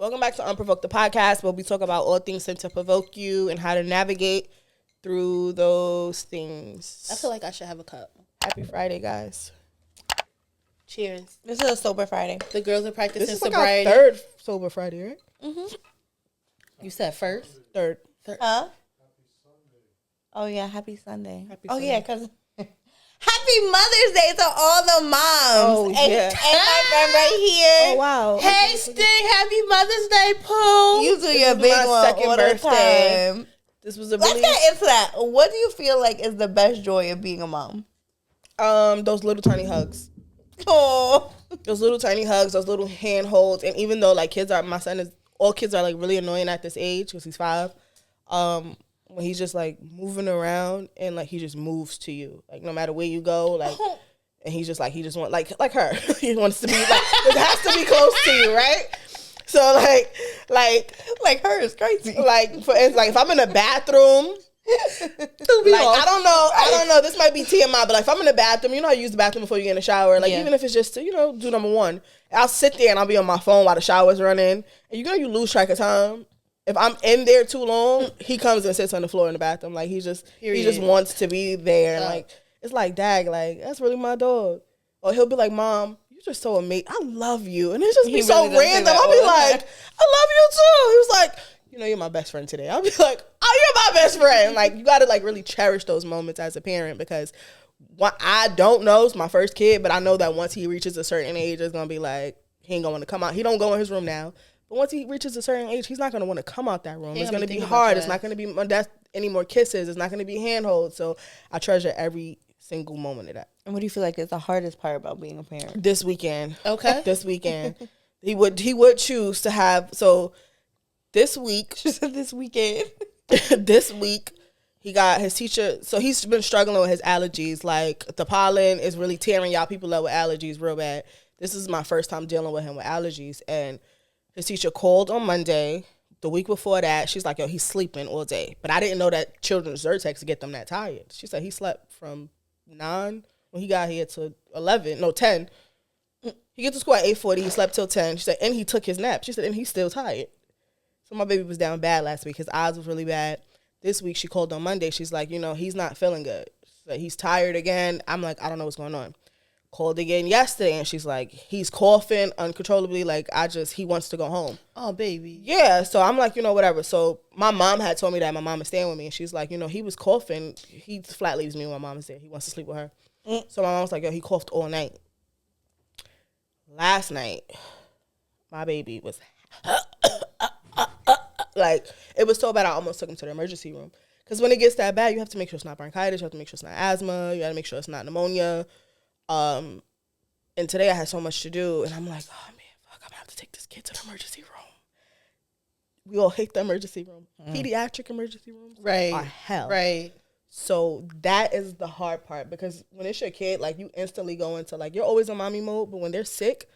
Welcome back to Unprovoked, the podcast where we talk about all things sent to provoke you and how to navigate through those things. I feel like I should have a cup. Happy Friday, guys. Cheers. This is a sober Friday. The girls are practicing This is like sobriety. our third sober Friday, right? Mm-hmm. You said first? Third. Huh? Oh, yeah. Happy Sunday. Happy oh, Sunday. yeah, because... Happy Mother's Day to all the moms. Oh, and, yeah. and my friend right here. Oh, wow. Hey, Sting, happy Mother's Day, Pooh. You do your This is big my one second all the birthday. time. This was a Let's really... get into that. What do you feel like is the best joy of being a mom? Those little tiny hugs. Oh. Those little tiny hugs, those little hand holds. And even though, like, all kids are, like, really annoying at this age because he's 5. When he's just, like, moving around and, like, he just moves to you. Like, no matter where you go, like, and he's just, like, he just wants, like her. He wants to be, like, it has to be close to you, right? So, like her is crazy. like, for instance, like, if I'm in a bathroom, like, I don't know, this might be TMI, but, like, if I'm in the bathroom, you know how you use the bathroom before you get in the shower, like, even if it's just to, do number one, I'll sit there and I'll be on my phone while the shower's running, and you lose track of time. If I'm in there too long, he comes and sits on the floor in the bathroom. Like, he just wants to be there. And, like, it's like, dag, like, that's really my dog. Or he'll be like, Mom, you're just so amazing. I love you. And it just be so random. I'll be like, I love you too. He was like, you're my best friend today. I'll be like, oh, you're my best friend. Like, you got to, like, really cherish those moments as a parent, because what I don't know is my first kid, but I know that once he reaches a certain age, it's going to be like, he ain't going to come out. He don't go in his room now. But once he reaches a certain age, he's not going to want to come out that room. It's going to be hard. It's not going to be any more kisses. It's not going to be handholds. So I treasure every single moment of that. And what do you feel like is the hardest part about being a parent? This weekend. Okay. This weekend. He would choose to have, so this week. She said this weekend. This week, he got his teacher. So he's been struggling with his allergies. Like, the pollen is really tearing y'all people up with allergies real bad. This is my first time dealing with him with allergies. And his teacher called on Monday. The week before that, she's like, yo, he's sleeping all day. But I didn't know that children's Zyrtex get them that tired. She said he slept from 9 when he got here to 10. He gets to school at 8:40. He slept till 10. She said, and he took his nap. She said, and he's still tired. So my baby was down bad last week. His eyes was really bad. This week, she called on Monday. She's like, he's not feeling good. So he's tired again. I'm like, I don't know what's going on. Called again yesterday, and she's like, he's coughing uncontrollably. Like, he wants to go home. Oh, baby. Yeah. So I'm like, whatever. So my mom had told me that my mom is staying with me, and she's like, he was coughing. He flat leaves me when my mom is there. He wants to sleep with her. So my mom was like, yo, he coughed all night. Last night, my baby was like, it was so bad I almost took him to the emergency room. Because when it gets that bad, you have to make sure it's not bronchitis. You have to make sure it's not asthma. You got to make sure it's not pneumonia. And today I had so much to do, and I'm like, oh man, fuck, I'm gonna have to take this kid to the emergency room. We all hate the emergency room. Pediatric emergency rooms are hell. Right. So that is the hard part, because when it's your kid, like, you instantly go into, like, you're always in mommy mode, but when they're sick,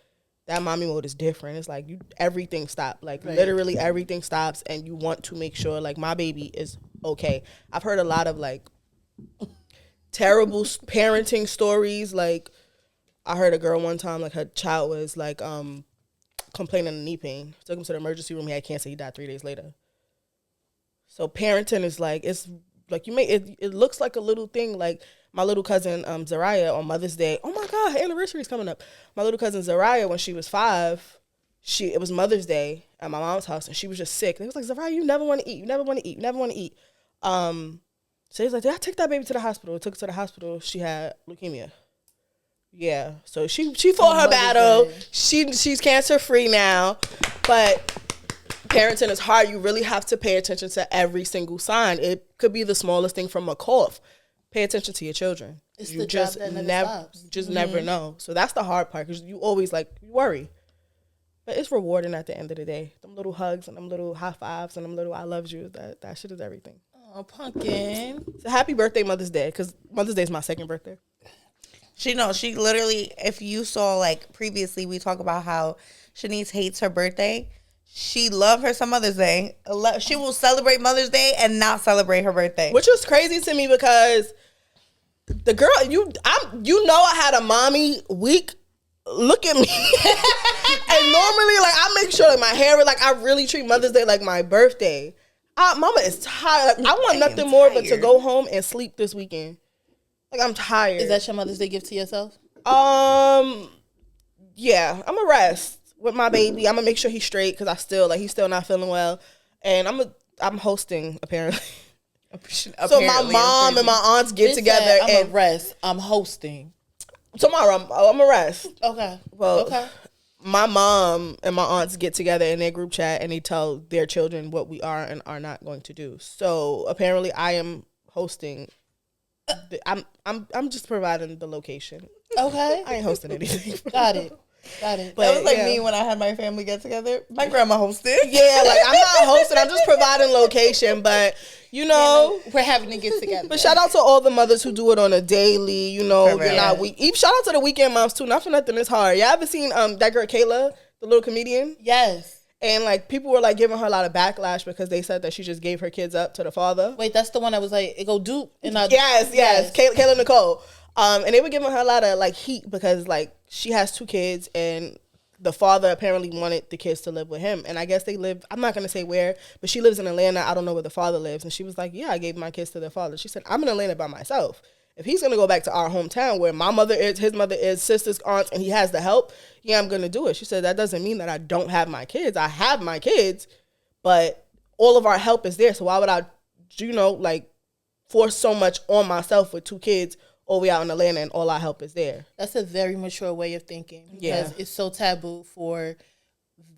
that mommy mode is different. It's like everything stops. Like, literally everything stops, and you want to make sure, like, my baby is okay. I've heard a lot of, like, terrible parenting stories. Like, I heard a girl one time, like, her child was, like, complaining of knee pain. Took him to the emergency room. He had cancer. He died 3 days later. So parenting is, like, it's, like, it looks like a little thing. Like, my little cousin, Zariah, on Mother's Day. Oh, my God, her anniversary's coming up. My little cousin, Zariah, when she was 5, it was Mother's Day at my mom's house, and she was just sick. And it was like, Zariah, you never want to eat. You never want to eat. You never want to eat. So he's like, did I take that baby to the hospital? Took her to the hospital. She had leukemia. Yeah. So she fought her battle. She's cancer free now. But parenting is hard. You really have to pay attention to every single sign. It could be the smallest thing from a cough. Pay attention to your children. It's you the just job that never stops. never know. So that's the hard part, because you always, like, you worry. But it's rewarding at the end of the day. Them little hugs and them little high fives and them little I love you. That shit is everything. Oh, pumpkin. So happy birthday, Mother's Day, because Mother's Day is my second birthday. She literally, if you saw, like, previously we talk about how Shanice hates her birthday. She loved her some Mother's Day. She will celebrate Mother's Day and not celebrate her birthday. Which was crazy to me, because the girl, I had a mommy week look at me. And normally, like, I make sure, like, my hair, like, I really treat Mother's Day like my birthday. Mama is tired. Like, I want nothing more but to go home and sleep this weekend. Like, I'm tired. Is that your Mother's Day gift to yourself? Yeah, I'm gonna rest with my baby. I'm gonna make sure he's straight because he's still not feeling well, and I'm hosting apparently. So my mom and my aunts get together I'm and rest. I'm hosting tomorrow. I'm gonna rest. Okay. Well, okay. My mom and my aunts get together in their group chat and they tell their children what we are and are not going to do. So apparently, I am hosting. I'm just providing the location. Okay. I ain't hosting anything. Got it. But that was like me when I had my family get together. My grandma hosted. Yeah, like I'm not hosting. I'm just providing location. But we're having to get together. But shout out to all the mothers who do it on a daily. You're not week. Shout out to the weekend moms too. Not for nothing, it's hard. Y'all ever seen that girl Kayla, the little comedian? Yes. And like people were like giving her a lot of backlash because they said that she just gave her kids up to the father. Wait, that's the one that was like, it go Duke. Yes. Kayla Nicole. And they were giving her a lot of like heat because like she has 2 kids and the father apparently wanted the kids to live with him. And I guess they live, I'm not going to say where, but she lives in Atlanta. I don't know where the father lives. And she was like, yeah, I gave my kids to their father. She said, I'm in Atlanta by myself. If he's going to go back to our hometown where my mother is, his mother is, sisters, aunts, and he has the help, yeah, I'm going to do it. She said, that doesn't mean that I don't have my kids. I have my kids, but all of our help is there. So why would I, like force so much on myself with 2 kids all the way out in Atlanta and all our help is there? That's a very mature way of thinking. Because it's so taboo for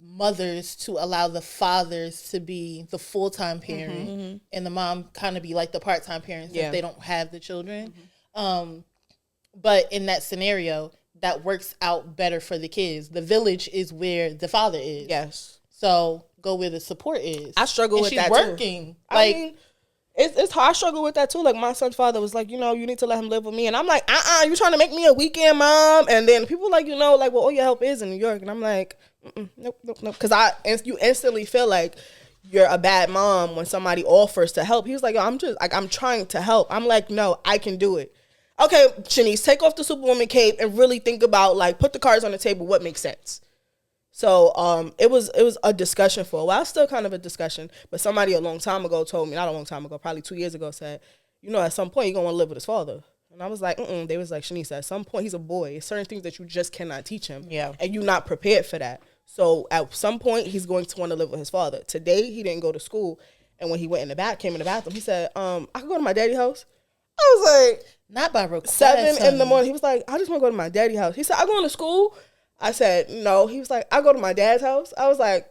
mothers to allow the fathers to be the full-time parent and the mom kind of be like the part-time parent since they don't have the children. But in that scenario, that works out better for the kids. The village is where the father is. Yes. So go where the support is. I struggle with that too. She's working. I mean, it's hard. I struggle with that too. Like my son's father was like, you need to let him live with me, and I'm like, you trying to make me a weekend mom? And then people like, like, well, all your help is in New York, and I'm like, nope, because you instantly feel like you're a bad mom when somebody offers to help. He was like, I'm trying to help. I'm like, no, I can do it. Okay, Shanice, take off the Superwoman cape and really think about like put the cards on the table. What makes sense? So it was a discussion for a while, still kind of a discussion. But somebody a long time ago told me, not a long time ago, probably 2 years ago, said, at some point you're gonna want to live with his father. And I was like, They was like, Shanice, at some point he's a boy. There's certain things that you just cannot teach him. Yeah. And you're not prepared for that. So at some point he's going to want to live with his father. Today he didn't go to school, and when he came in the bathroom, he said, I could go to my daddy's house. I was like, not by request. 7 in the morning. He was like, I just want to go to my daddy's house. He said, I going to school. I said, no. He was like, I go to my dad's house. I was like,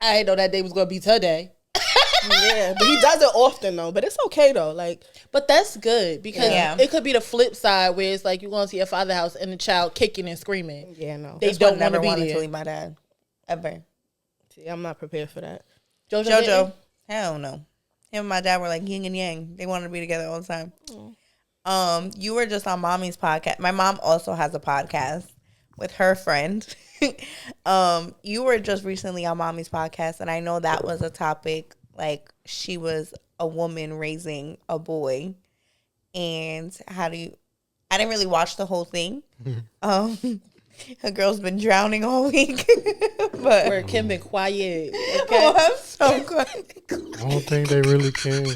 I didn't know that day was going to be today. Yeah, but he does it often though. But it's okay though. But that's good because it could be the flip side where it's like you're going to your father's house and the child kicking and screaming. Yeah, no. They don't want to be wanted there. to leave my dad ever. See, I'm not prepared for that. JoJo, hell no. Him and my dad were like yin and yang. They wanted to be together all the time. You were just on Mommy's podcast. My mom also has a podcast with her friend. You were just recently on Mommy's podcast, and I know that was a topic. Like, she was a woman raising a boy, and I didn't really watch the whole thing. Her girl's been drowning all week. But where Kim been quiet. Okay? Oh, I'm so quiet. I don't think they really can.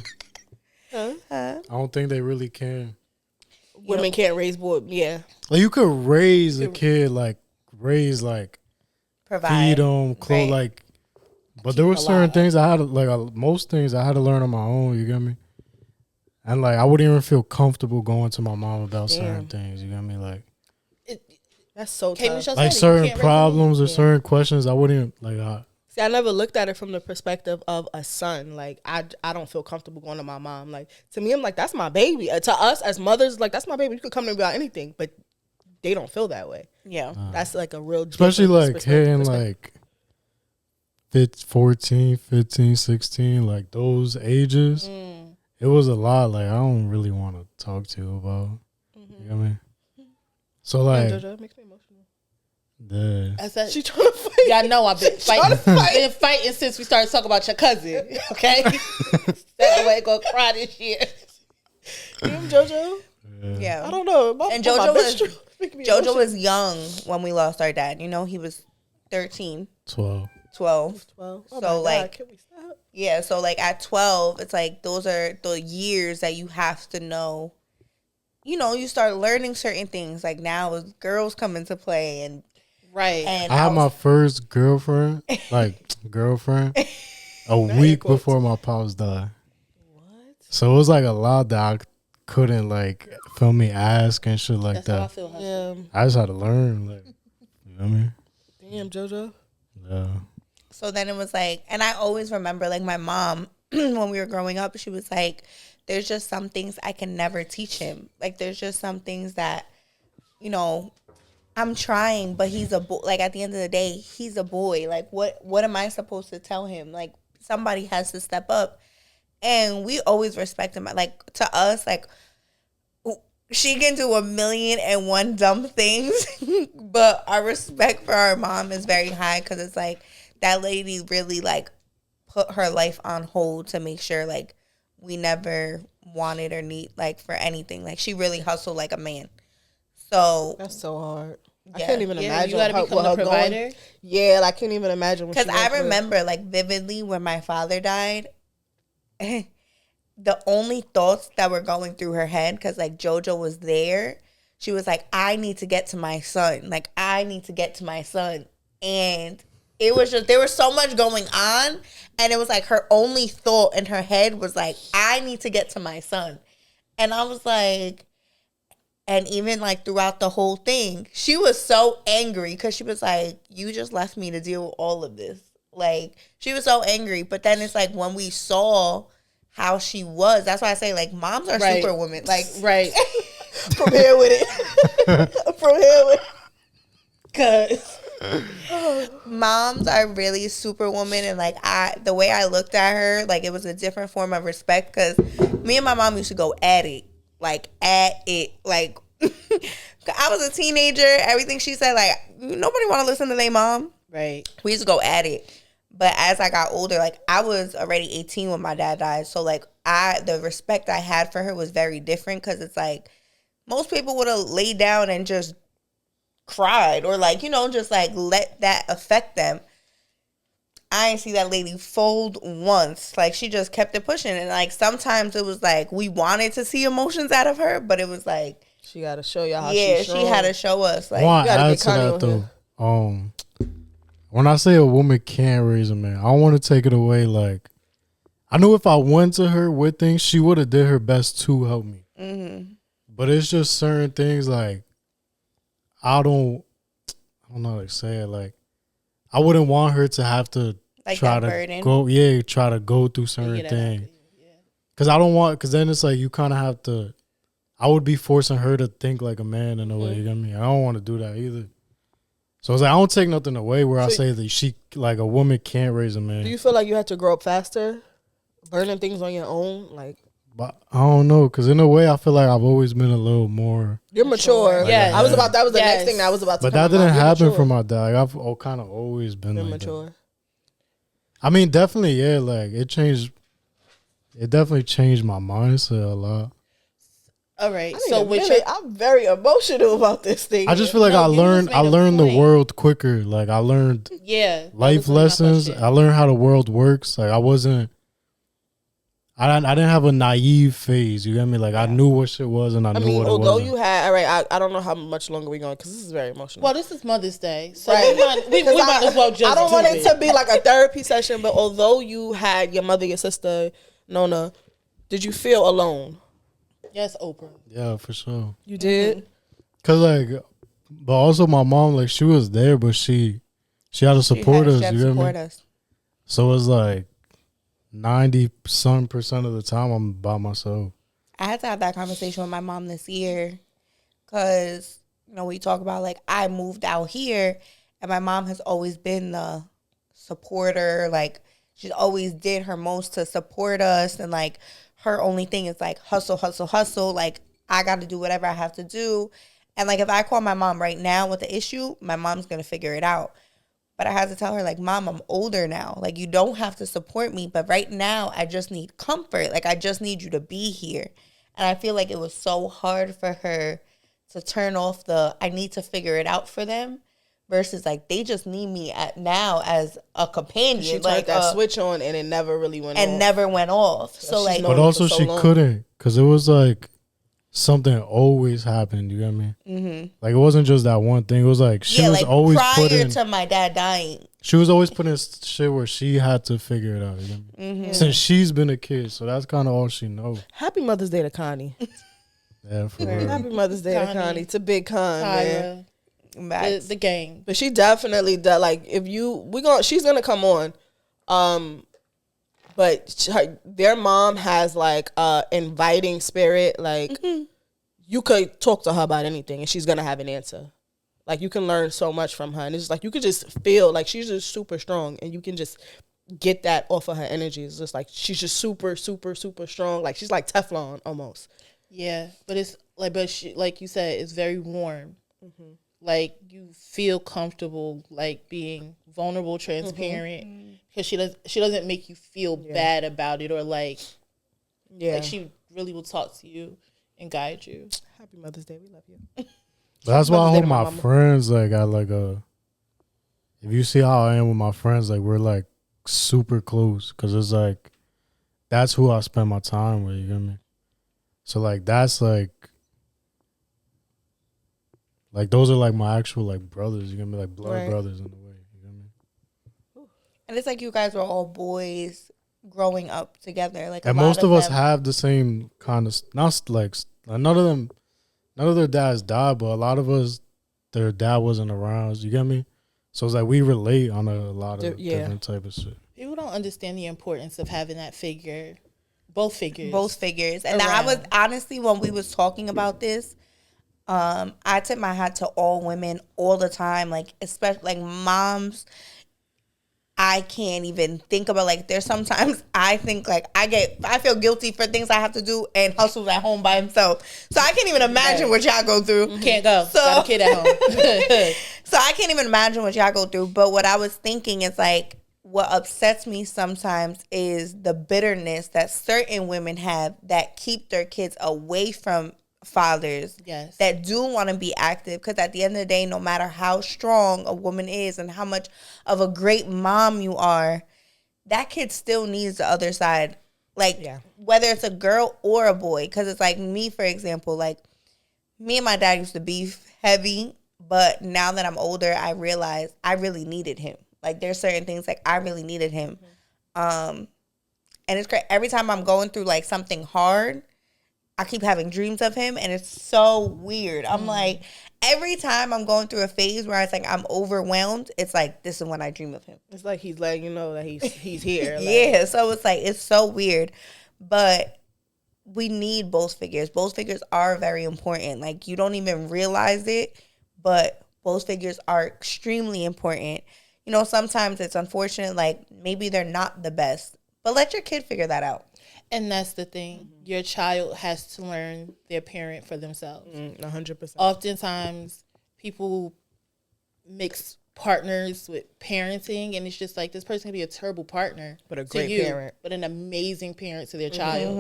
Huh? I don't think they really can. Women can't raise boys. Yeah. Like, you could raise a kid, Provide. feed them, clothes, Right. but there were certain things I had to, most things I had to learn on my own, you get me? And, I wouldn't even feel comfortable going to my mom about certain things, you get me? That's so tough. Certain problems or certain questions, I wouldn't, See, I never looked at it from the perspective of a son. Like, I don't feel comfortable going to my mom. Like, to me, I'm like, that's my baby. To us as mothers, like, that's my baby. You could come to me about anything, but they don't feel that way. Yeah. That's like a real especially hitting 14, 15, 16, those ages. It was a lot. I don't really want to talk to you about. You know what I mean? So JoJo makes me emotional. I said, she trying to fight. Yeah, I know. I've been fighting since we started talking about your cousin. Okay, that way gonna cry this year. JoJo. Yeah. I don't know. And JoJo JoJo was young when we lost our dad. You know, he was 13. 12. 12. Oh so, like, can we stop? Yeah, so, like, at 12, it's like those are the years that you have to know. You know, you start learning certain things. Like, now girls come into play. And And I had my first girlfriend, a week before my pops died. What? So it was, like, a lot that I couldn't, like, feel me, ask and shit like That's that. how I feel. Yeah. I just had to learn, like, you know what I mean? Damn, JoJo. Yeah. So then it was like, and I always remember, like, my mom, when we were growing up, she was like, there's just some things I can never teach him. Like, there's just some things that, you know, I'm trying, but he's a boy. Like, at the end of the day, he's a boy. Like, what am I supposed to tell him? Like, somebody has to step up. And we always respect him. Like, to us, like, she can do 1,000,001 dumb things, but our respect for our mom is very high because it's like that lady really, like, put her life on hold to make sure, like, we never wanted or need, like, for anything. Like, she really hustled like a man. So that's so hard. Yeah. I can't even imagine. You got to become the provider. Yeah, I can't even imagine. Because I remember, like, vividly when my father died, the only thoughts that were going through her head, because, like, JoJo was there, she was like, I need to get to my son. Like, I need to get to my son. And it was just, there was so much going on. And it was like her only thought in her head was like, I need to get to my son. And I was like, and even, like, throughout the whole thing, she was so angry because she was like, you just left me to deal with all of this. Like, she was so angry. But then it's like when we saw how she was, that's why I say, like, moms are superwomen. Like, from here with it. From here with it. Because moms are really superwoman. And, like, the way I looked at her, like, it was a different form of respect because me and my mom used to go at it. Like, at it. Like, I was a teenager. Everything she said, like, nobody want to listen to their mom. Right. We used to go at it. But as I got older, like, I was already 18 when my dad died. So, like, the respect I had for her was very different because it's like most people would have laid down and just cried or, like, you know, just, like, let that affect them. I didn't see that lady fold once. Like, she just kept it pushing. And, like, sometimes it was like we wanted to see emotions out of her, but it was like she got to show y'all how she's strong. She had to show us. Like, I want to add to that, though. When I say a woman can't raise a man, I don't want to take it away. Like, I knew if I went to her with things, she would have did her best to help me. Mm-hmm. But it's just certain things, like, I don't know how to say it. Like, I wouldn't want her to have to, like, try to go through certain things. Because I don't want, because then it's like you kind of have to, I would be forcing her to think like a man in a way. You know what I mean? I don't want to do that either. So it's like, I don't take nothing away where I say that she, like, a woman can't raise a man. Do you feel like you had to grow up faster? Learning things on your own? Like, but I don't know, because in a way, I feel like I've always been a little more. You're mature. Like, yeah. That was the next thing that I was about to But that didn't happen from my dad. Like, I've kind of always been like mature. That. I mean, definitely, yeah, like, it definitely changed my mindset a lot. All right, so I'm very emotional about this thing. I just feel like I learned the world quicker. Like, I learned life lessons. I learned how the world works. Like, I didn't have a naive phase. You get me? Like, I knew what shit was, and I knew what it was. Although you had, all right, I don't know how much longer we're going because this is very emotional. Well, this is Mother's Day, so we might as well just. I don't want it to be like a therapy session, but although you had your mother, your sister, Nona, did you feel alone? Yes, Oprah. Yeah, for sure. You did? Cause, like, but also my mom, like, she was there, but she had to support us. You get me? So it's like 90% of the time I'm by myself. I had to have that conversation with my mom this year, cause, you know, we talk about, like, I moved out here, and my mom has always been the supporter. Like, she always did her most to support us, and, like, her only thing is, like, hustle, hustle, hustle. Like, I got to do whatever I have to do. And, like, if I call my mom right now with the issue, my mom's going to figure it out. But I had to tell her, like, Mom, I'm older now. Like, you don't have to support me. But right now, I just need comfort. Like, I just need you to be here. And I feel like it was so hard for her to turn off the I need to figure it out for them versus like they just need me now as a companion. She turned like that switch on and it never really went off. And never went off. So like, but also she couldn't because it was like something always happened. You get me? Mm-hmm. Like it wasn't just that one thing. It was like she was like always prior to my dad dying. She was always putting shit where she had to figure it out. You get me? Mm-hmm. Since she's been a kid, so that's kind of all she knows. Happy Mother's Day to Connie. Yeah, for real. Happy Mother's Day to Connie. To Big Con, man. The gang. But she definitely does. Like, if she's gonna come on. But their mom has like inviting spirit. Like, you could talk to her about anything, and she's gonna have an answer. Like, you can learn so much from her, and it's like you could just feel like she's just super strong, and you can just get that off of her energy. It's just like she's just super, super, super strong. Like she's like Teflon almost. Yeah, but it's like, like you said, it's very warm. Mm-hmm. Like you feel comfortable, like being vulnerable, transparent, because she doesn't make you feel bad about it or like she really will talk to you and guide you. Happy Mother's Day, we love you. That's why I hope my friends like got like a. If you see how I am with my friends, like we're like super close, because it's like that's who I spend my time with. You get me? So like that's like those are like my actual like brothers. You get me? Like blood brothers in a way. You get me? And it's like you guys were all boys growing up together. Like, and most of us have the same kind of not like none of their dads died, but a lot of us, their dad wasn't around. You get me? So it's like we relate on a lot of different type of shit. People don't understand the importance of having that figure. Both figures. And I was honestly, when we was talking about this, I tip my hat to all women all the time. Like, especially like moms. I can't even think about, like, there's sometimes I think like I feel guilty for things I have to do, and Hustle's at home by himself. So I can't even imagine what y'all go through. Can't go. So, got a kid at home. So I can't even imagine what y'all go through. But what I was thinking is like, what upsets me sometimes is the bitterness that certain women have that keep their kids away from fathers that do want to be active, because at the end of the day, no matter how strong a woman is and how much of a great mom you are, that kid still needs the other side, like whether it's a girl or a boy. Because it's like me, for example, like me and my dad used to beef heavy, but now that I'm older, I realize I really needed him. Like there's certain things like I really needed him. And it's great every time I'm going through like something hard, I keep having dreams of him, and it's so weird. I'm like, every time I'm going through a phase where it's like I'm overwhelmed, it's like, this is when I dream of him. It's like he's letting you know that he's here. Like. Yeah, so it's like, it's so weird. But we need both figures. Both figures are very important. Like, you don't even realize it, but both figures are extremely important. You know, sometimes it's unfortunate, like, maybe they're not the best, but let your kid figure that out. And that's the thing. Your child has to learn their parent for themselves. 100%. Oftentimes, people mix partners with parenting, and it's just like, this person can be a terrible partner, but a great parent, but an amazing parent to their child.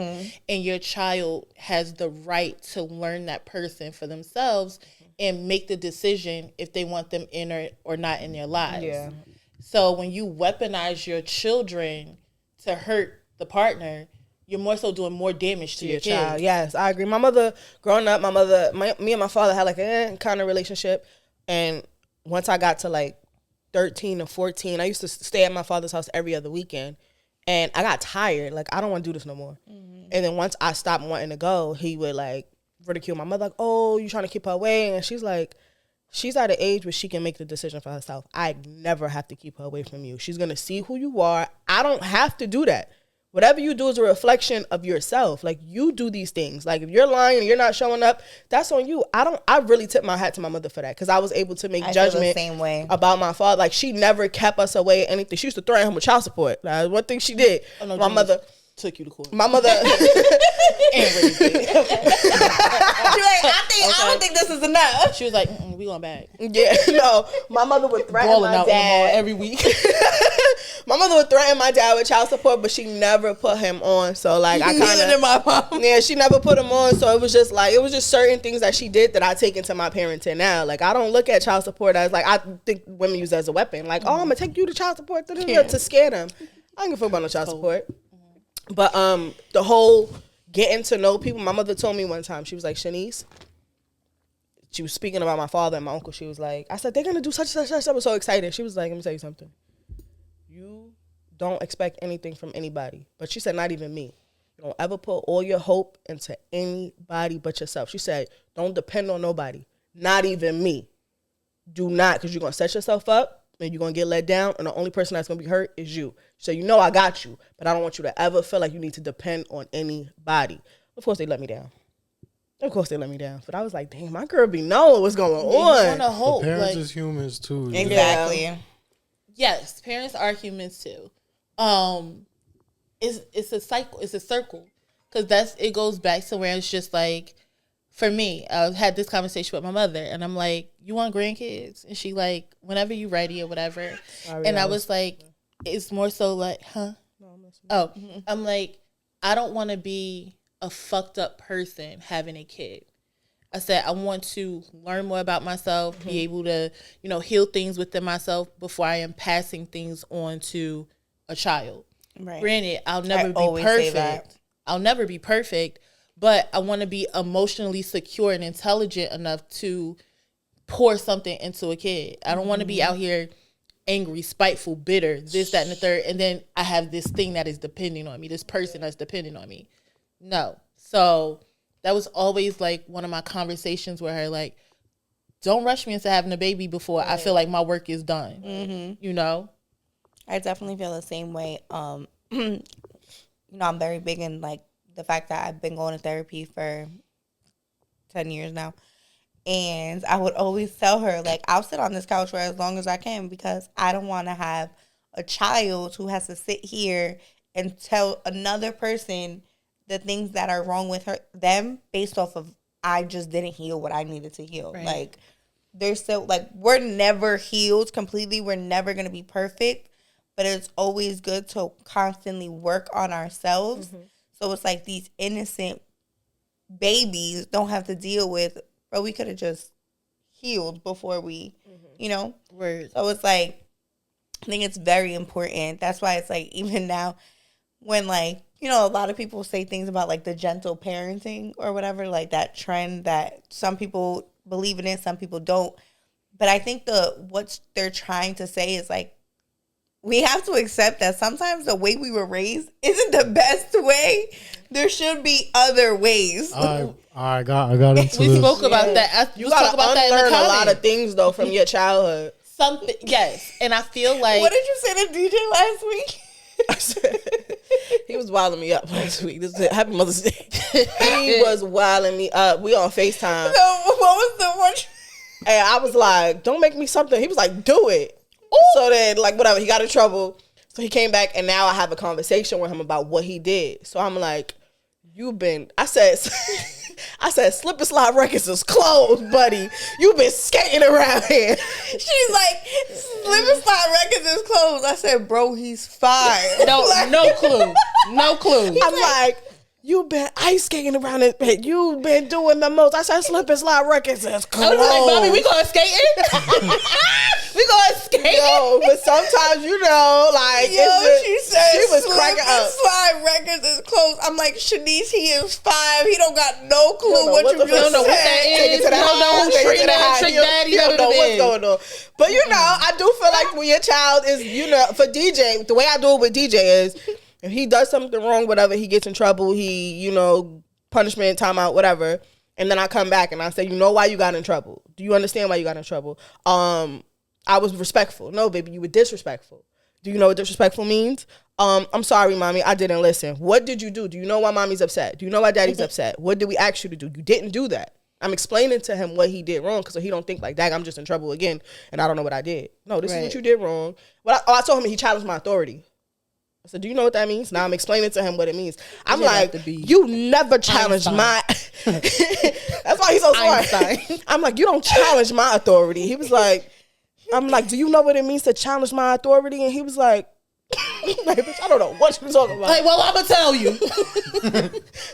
And your child has the right to learn that person for themselves and make the decision if they want them in or not in their lives. Yeah. So when you weaponize your children to hurt the partner, you're more so doing more damage to your child. Yes, I agree. My mother, growing up, me and my father had like a kind of relationship. And once I got to like 13 or 14, I used to stay at my father's house every other weekend. And I got tired. Like, I don't want to do this no more. And then once I stopped wanting to go, he would like ridicule my mother. Like, oh, you trying to keep her away? And she's like, she's at an age where she can make the decision for herself. I never have to keep her away from you. She's going to see who you are. I don't have to do that. Whatever you do is a reflection of yourself. Like, you do these things. Like, if you're lying and you're not showing up, that's on you. I really tip my hat to my mother for that, because I was able to make judgment same way about my father. Like, she never kept us away anything. She used to threaten him with child support. One thing she did. My mother, took you to court. My mother. And raised it. She's like, I don't think this is enough. She was like, we going back. Yeah, no. My mother would threaten Balling my out in the mall dad every week. My mother would threaten my dad with child support, but she never put him on. So like I Neither did kind my mom. of she never put him on. So it was just certain things that she did that I take into my parenting now. Like I don't look at child support as like I think women use it as a weapon. Like I'm gonna take you to child support to scare them. I don't give a fuck about no child support. But the whole getting to know people. My mother told me one time, she was like, Shanice, she was speaking about my father and my uncle. She was like, I said, they're going to do such and such. I was so excited. She was like, let me tell you something. You don't expect anything from anybody. But she said, not even me. You don't ever put all your hope into anybody but yourself. She said, don't depend on nobody. Not even me. Do not, because you're going to set yourself up and you're going to get let down, and the only person that's going to be hurt is you. So you know I got you, but I don't want you to ever feel like you need to depend on anybody. Of course, they let me down. But I was like, damn, my girl be knowing what's going on. You want to hope. Parents is humans too. Exactly. Yeah. Yes, parents are humans too. It's a cycle. It's a circle, because it goes back to where it's just like, for me, I had this conversation with my mother, and I'm like, you want grandkids? And she like, whenever you ready or whatever. And I was like, it's more so like, huh? No, I'm like, I don't want to be a fucked up person having a kid. I said, I want to learn more about myself, be able to, heal things within myself before I am passing things on to a child. Right. Granted, I'll never be perfect. I'll never be perfect, but I want to be emotionally secure and intelligent enough to pour something into a kid. I don't want to be out here angry, spiteful, bitter, this, that, and the third, and then I have this thing that is depending on me, this person that's depending on me. No. So that was always like one of my conversations with her, like, don't rush me into having a baby before I feel like my work is done. Mm-hmm. I definitely feel the same way. I'm very big in like the fact that I've been going to therapy for 10 years now. And I would always tell her, like, I'll sit on this couch for as long as I can because I don't want to have a child who has to sit here and tell another person the things that are wrong with them based off of I just didn't heal what I needed to heal. Right. Like, they're still, like, we're never healed completely. We're never going to be perfect. But it's always good to constantly work on ourselves. Mm-hmm. So it's like these innocent babies don't have to deal with, bro, we could have just healed before we, Word. So it's like, I think it's very important. That's why it's like, even now, when like, a lot of people say things about like the gentle parenting or whatever, like that trend that some people believe in it, some people don't. But I think what they're trying to say is like, we have to accept that sometimes the way we were raised isn't the best way. There should be other ways. I got into this. We spoke about that. You got to unlearn a lot of things, though, from your childhood. Something, yes. And I feel like... What did you say to DJ last week? I said, he was wilding me up last week. This is Happy Mother's Day. He was wilding me up. We on FaceTime. No, what was the one? And I was like, don't make me something. He was like, do it. Ooh. So then, like, whatever, he got in trouble. So he came back, and now I have a conversation with him about what he did. So I'm like, I said, Slip and Slide Records is closed, buddy. You've been skating around here. She's like, Slip and Slide Records is closed. I said, bro, he's fine. No clue. No clue. I'm like, you've been ice skating around this pit. You've been doing the most. I said, Slip and Slide Records is closed. I was like, Mommy, we going skating? We going skating? Yo, but sometimes, like, she said, she was cracking up. Slip and Slide Records is closed. I'm like, Shanice, he is 5. He don't got no clue what you just said. Don't know what that is. You don't know who Trick Daddy. You don't know what's going on. But, I do feel like when your child is, for DJ, the way I do it with DJ is, if he does something wrong, whatever, he gets in trouble, he, punishment, timeout, whatever. And then I come back and I say, you know why you got in trouble? Do you understand why you got in trouble? I was respectful. No, baby, you were disrespectful. Do you know what disrespectful means? I'm sorry, mommy, I didn't listen. What did you do? Do you know why mommy's upset? Do you know why daddy's upset? What did we ask you to do? You didn't do that. I'm explaining to him what he did wrong so he don't think like, dang, I'm just in trouble again and I don't know what I did. No, this is what you did wrong. I told him he challenged my authority. I said, do you know what that means? Now I'm explaining to him what it means. I'm like, you never challenged my... That's why he's so smart. I'm like, you don't challenge my authority. He was like, I'm like, do you know what it means to challenge my authority? And he was like, like, bitch, I don't know what you talking about. Like, well, I'm gonna tell you.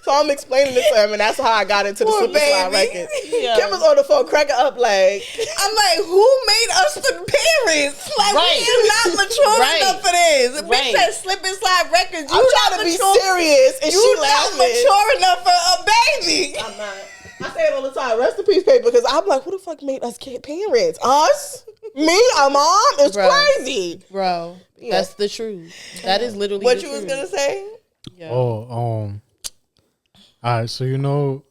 So I'm explaining it to him, and that's how I got into the slip and slide record. Yeah. Kim was on the phone cracking up like, I'm like, who made us the parents? Like, we are not mature enough for this. The bitch said slip and slide records. I'm trying to be serious, and she laughing. Not mature enough for a baby. I'm not. I say it all the time. Rest in peace, paper, because I'm like, who the fuck made us parents? Us? Me? Our mom? It's crazy, bro. Yeah. That's the truth. That is literally what you was gonna say. Yeah. All right. So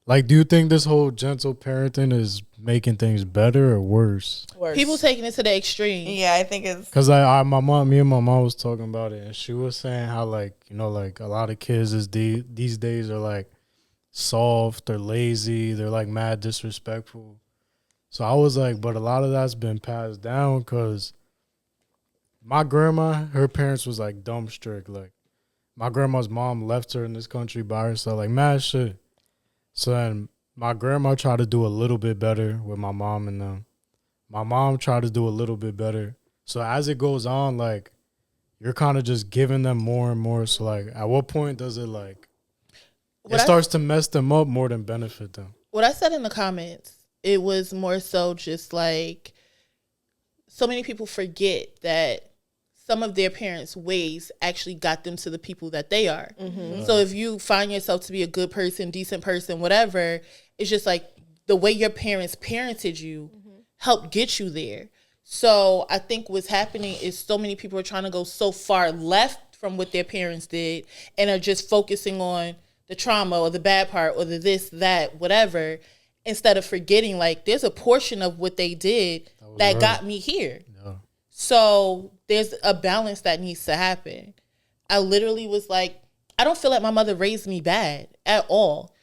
like, do you think this whole gentle parenting is making things better or worse? People taking it to the extreme. Yeah, I think it's because me and my mom was talking about it, and she was saying how, like, like a lot of kids these days are like soft, they're lazy, they're like mad disrespectful. So I was like, but a lot of that's been passed down because my grandma, her parents was like dumb strict. Like, my grandma's mom left her in this country by herself, like mad shit. So then my grandma tried to do a little bit better with my mom and them. My mom tried to do a little bit better. So as it goes on, like, you're kind of just giving them more and more. So, like, at what point does it, like, it starts to mess them up more than benefit them? What I said in the comments, it was more so just like, so many people forget that some of their parents' ways actually got them to the people that they are. Mm-hmm. So if you find yourself to be a good person, decent person, whatever, it's just like the way your parents parented you helped get you there. So I think what's happening is so many people are trying to go so far left from what their parents did and are just focusing on the trauma or the bad part or the this, that, whatever, instead of forgetting, like, there's a portion of what they did that got me here. Yeah. So there's a balance that needs to happen. I literally was like, I don't feel like my mother raised me bad at all.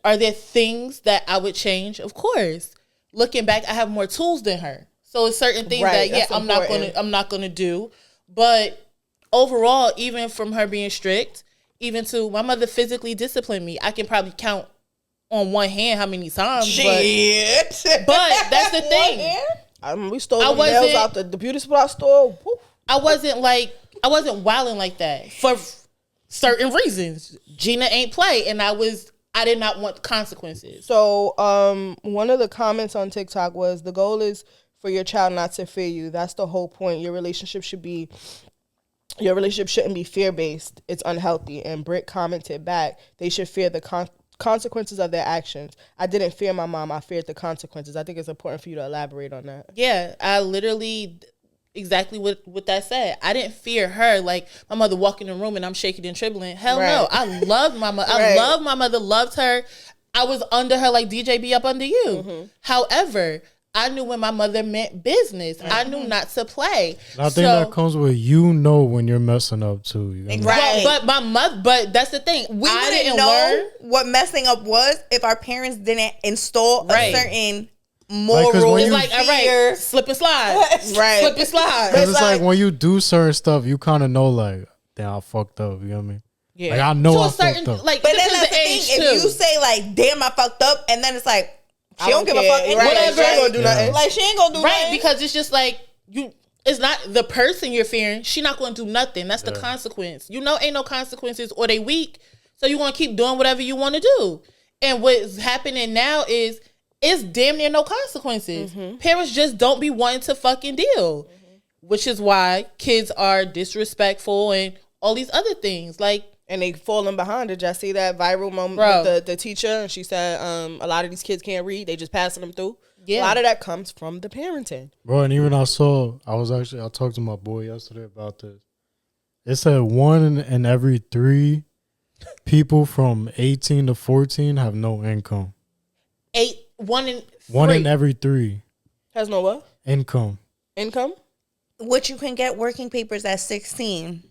Are there things that I would change? Of course. Looking back, I have more tools than her. So it's certain things that I'm not gonna do. But overall, even from her being strict, even to my mother physically disciplined me, I can probably count on one hand how many times. Shit. But that's the thing. We stole the nails out the beauty supply store. Woo. I wasn't wilding like that for certain reasons. Gina ain't play, and I did not want consequences. So one of the comments on TikTok was, the goal is for your child not to fear you. That's the whole point. Your relationship shouldn't be fear-based. It's unhealthy. And Britt commented back, they should fear the consequences of their actions. I didn't fear my mom. I feared the consequences. I think it's important for you to elaborate on that. Yeah, I literally, exactly what that said. I didn't fear her. Like, my mother walked in the room and I'm shaking and trembling. Hell no. I loved my mother. I loved my mother, loved her. I was under her like DJ be up under you. Mm-hmm. However, I knew when my mother meant business. Mm-hmm. I knew not to play. And I think that comes with, when you're messing up too. You know? Right. But that's the thing. I didn't know what messing up was if our parents didn't install a certain moral. It's like, all right, slip and slide. Right. Slip and slide. Because it's like when you do certain stuff, you kind of know, like, damn, I fucked up. You know what I mean? Yeah. Like, I know I fucked up. Like, but then that's the thing. If you say, like, damn, I fucked up, and then it's like, she don't give a fuck. Right. Whatever. She ain't gonna do nothing. Like, she ain't gonna do nothing. Right, because it's just like, it's not the person you're fearing. She not gonna do nothing. That's the consequence. Ain't no consequences, or they weak. So you gonna keep doing whatever you want to do. And what's happening now is, it's damn near no consequences. Mm-hmm. Parents just don't be wanting to fucking deal. Mm-hmm. Which is why kids are disrespectful and all these other things. Like, and they falling behind. Did y'all see that viral moment with the teacher? And she said, a lot of these kids can't read. They just passing them through. Yeah. A lot of that comes from the parenting. Bro, and even I talked to my boy yesterday about this. It said 1 in every 3 people from 18 to 14 have no income. 1 in 3. 1 in every 3. Has no what? Income. Which you can get working papers at 16.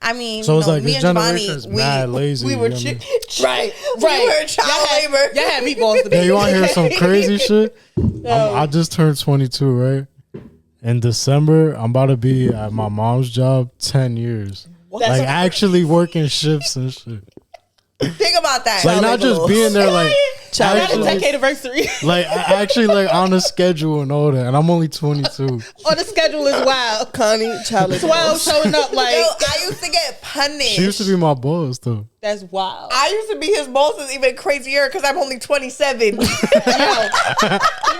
I mean, so it's like this generation is mad lazy. We were right. We were child labor. Y'all had meatballs to you want to hear some crazy shit? I just turned 22, right? In December, I'm about to be at my mom's job 10 years. Like actually working shifts and shit. Think about that. Like not just being there, like Child tech anniversary. like actually like on the schedule and all that. And I'm only 22. On the schedule is wild. Connie, child 12 showing up like. Yo, I used to get punished. She used to be my boss though. That's wild. I used to be his boss. Is even crazier because I'm only 27. Can you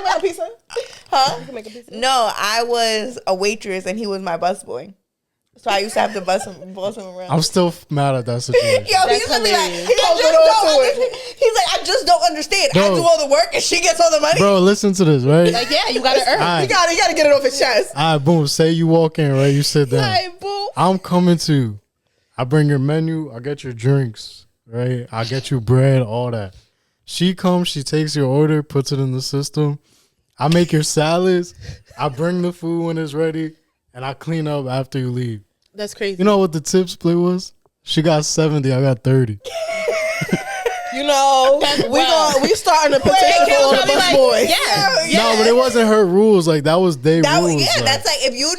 make a pizza? Huh? You can make a pizza. No, I was a waitress and he was my busboy. So I used to have to boss him around. I'm still mad at that situation. Yo, he used to be like, he's like, I just don't understand. I Bro. do all the work and she gets all the money. Bro, listen to this, right? Like, yeah, you gotta earn. Alright. You gotta get it off his chest. All right, boom. Say you walk in, right? You sit down. Like, boo. I'm coming to you. I bring your menu. I get your drinks, right? I get you bread, all that. She comes. She takes your order, puts it in the system. I make your salads. I bring the food when it's ready, and I clean up after you leave. That's crazy. You know what the tip split was? She got 70. I got 30. You know, we starting a petition for all the bus boys. Yeah. No, but it wasn't her rules. Like that was their rules. Yeah, like. that's like if you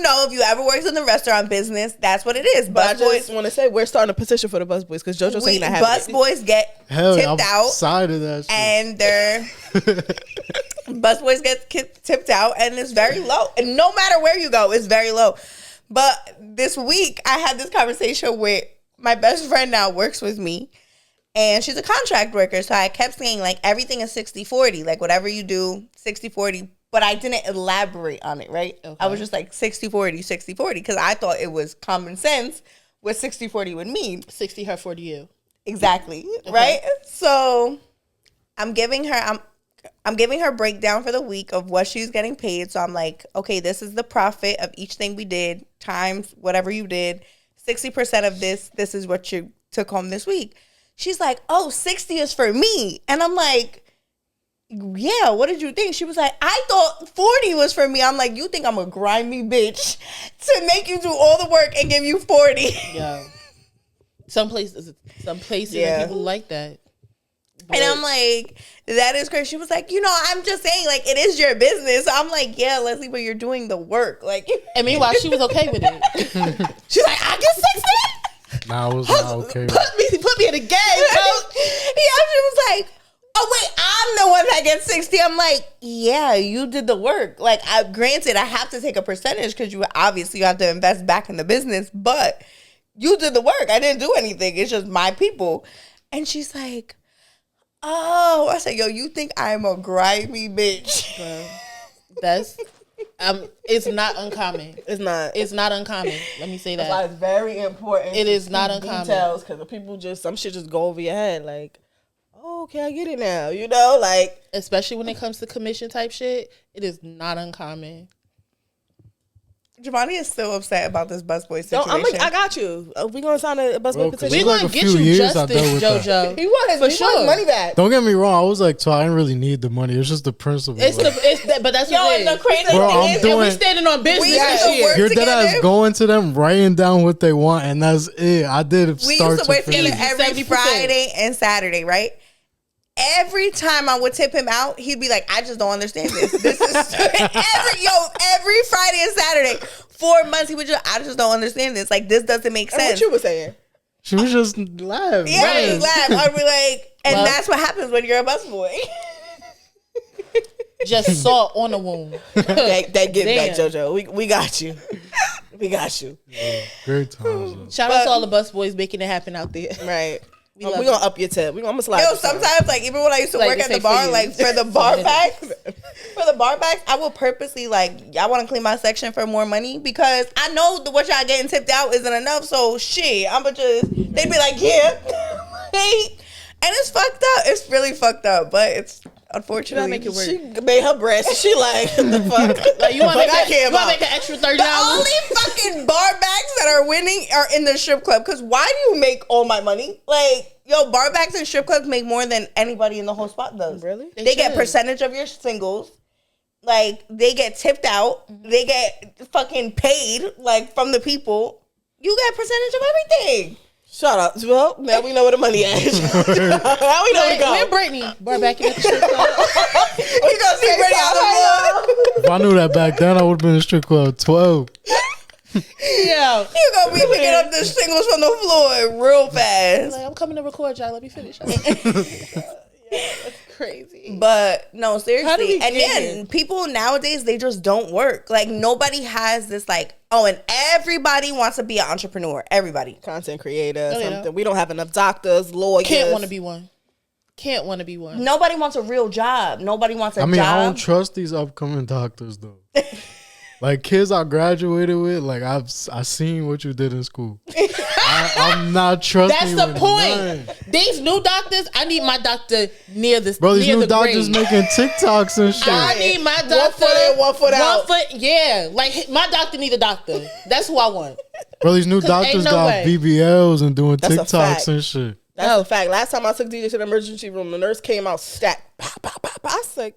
ever worked in the restaurant business, that's what it is. But I Busboys, just want to say we're starting a petition for the bus boys because JoJo saying that happens. busboys get Hell, tipped I'm out, side of that shit. and they're busboys get tipped out, and it's very low. And no matter where you go, it's very low. But this week, I had this conversation with my best friend now works with me. And she's a contract worker. So I kept saying, like, everything is 60-40. Like, whatever you do, 60-40. But I didn't elaborate on it, right? Okay. I was just like 60-40, 60-40. Because I thought it was common sense what 60-40 would mean. 60 her, 40 you. Exactly. Okay. Right? So I'm giving her breakdown for the week of what she's getting paid. So I'm like, okay, this is the profit of each thing we did times whatever you did. 60% of this is what you took home this week. She's like, oh, 60 is for me. And I'm like, yeah, what did you think? She was like, I thought 40 was for me. I'm like, you think I'm a grimy bitch to make you do all the work and give you 40? Yeah. Some places and people like that. But and I'm like, that is crazy. She was like, I'm just saying, like, it is your business. So I'm like, yeah, Leslie, but you're doing the work. Like, and meanwhile, she was okay with it. She's like, I get 60? Nah, I was not okay with it. Put me in the game, coach. Yeah, she was like, oh, wait, I'm the one that gets 60. I'm like, yeah, you did the work. Like, granted, I have to take a percentage because you have to invest back in the business, but you did the work. I didn't do anything. It's just my people. And she's like, oh, I said, yo, you think I'm a grimy bitch? That's it's not uncommon. It's not uncommon. Let me say that. That's why it's very important. It is not uncommon. Details, because people some shit just go over your head. Like, oh, okay, I get it now. Like, especially when it comes to commission type shit, it is not uncommon. Giovanni is still upset about this busboy situation. I got you. We gonna sign a busboy petition. We gonna get you justice, JoJo. He wants his money back. Don't get me wrong. I was like, I didn't really need the money. It's just the principle. But that's what it is. The crazy Bro, thing I'm is, doing, we standing on business this year. You're dead ass going to them, writing down what they want, and that's it. I did we start used to work finish. together every 70%. Friday and Saturday, right? Every time I would tip him out, he'd be like, I just don't understand this. This is every Friday and Saturday, 4 months, I just don't understand this. Like, this doesn't make sense. And what you were saying? She was just laughing. Yeah, right. Just laugh. I'd be like, and that's what happens when you're a busboy. Just salt on the wound. that get back, JoJo. We got you. We got you. Yeah, great times. Shout out to all the busboys making it happen out there. Right. We're gonna up your tip. We're gonna slide. Yo, sometimes, like, even when I used to work at the bar, like, for the bar backs, I will purposely, like, I want to clean my section for more money because I know what y'all getting tipped out isn't enough. So shit, I'ma just, they'd be like, yeah, and it's fucked up. It's really fucked up, but it's unfortunately make it work. She made her breast. She like the fuck. Like, you want to make an extra $30? The only fucking bar backs that are winning are in the strip club. Because why do you make all my money? Like, yo, bar backs and strip clubs make more than anybody in the whole spot does. Really? They get percentage of your singles. Like, they get tipped out. They get fucking paid, like, from the people. You get percentage of everything. Shut up. Well, now we know where the money at. Now we know where to go. Where Brittany? Bar back in the strip club. We gonna see Brittany on the floor. If I knew that back then, I would have been in strip club 12. Yo, You gonna be picking up the shingles from the floor real fast. like, I'm coming to record y'all. Let me finish. That's crazy. But no, How do seriously. we And get then here? people nowadays, they just don't work. Like nobody has this like, oh, and everybody wants to be an entrepreneur. Everybody. Content creator, yeah. something. We don't have enough doctors, lawyers. Can't want to be one. Can't want to be one. Nobody wants a real job. Nobody wants a I mean, job. I don't trust these upcoming doctors though. Like kids I graduated with, like I seen what you did in school. I'm not trusting. That's the point. None. These new doctors, I need my doctor near the Bro, these near new the doctors grave. making TikToks and shit. I need my doctor. 1 foot in, 1 foot out. 1 foot, yeah. Like my doctor need a doctor. That's who I want. Bro, these new 'Cause doctors ain't no got way. BBLs and doing That's a TikToks fact. and shit. That's a fact. Last time I took DJ to the emergency room, the nurse came out stacked. I said,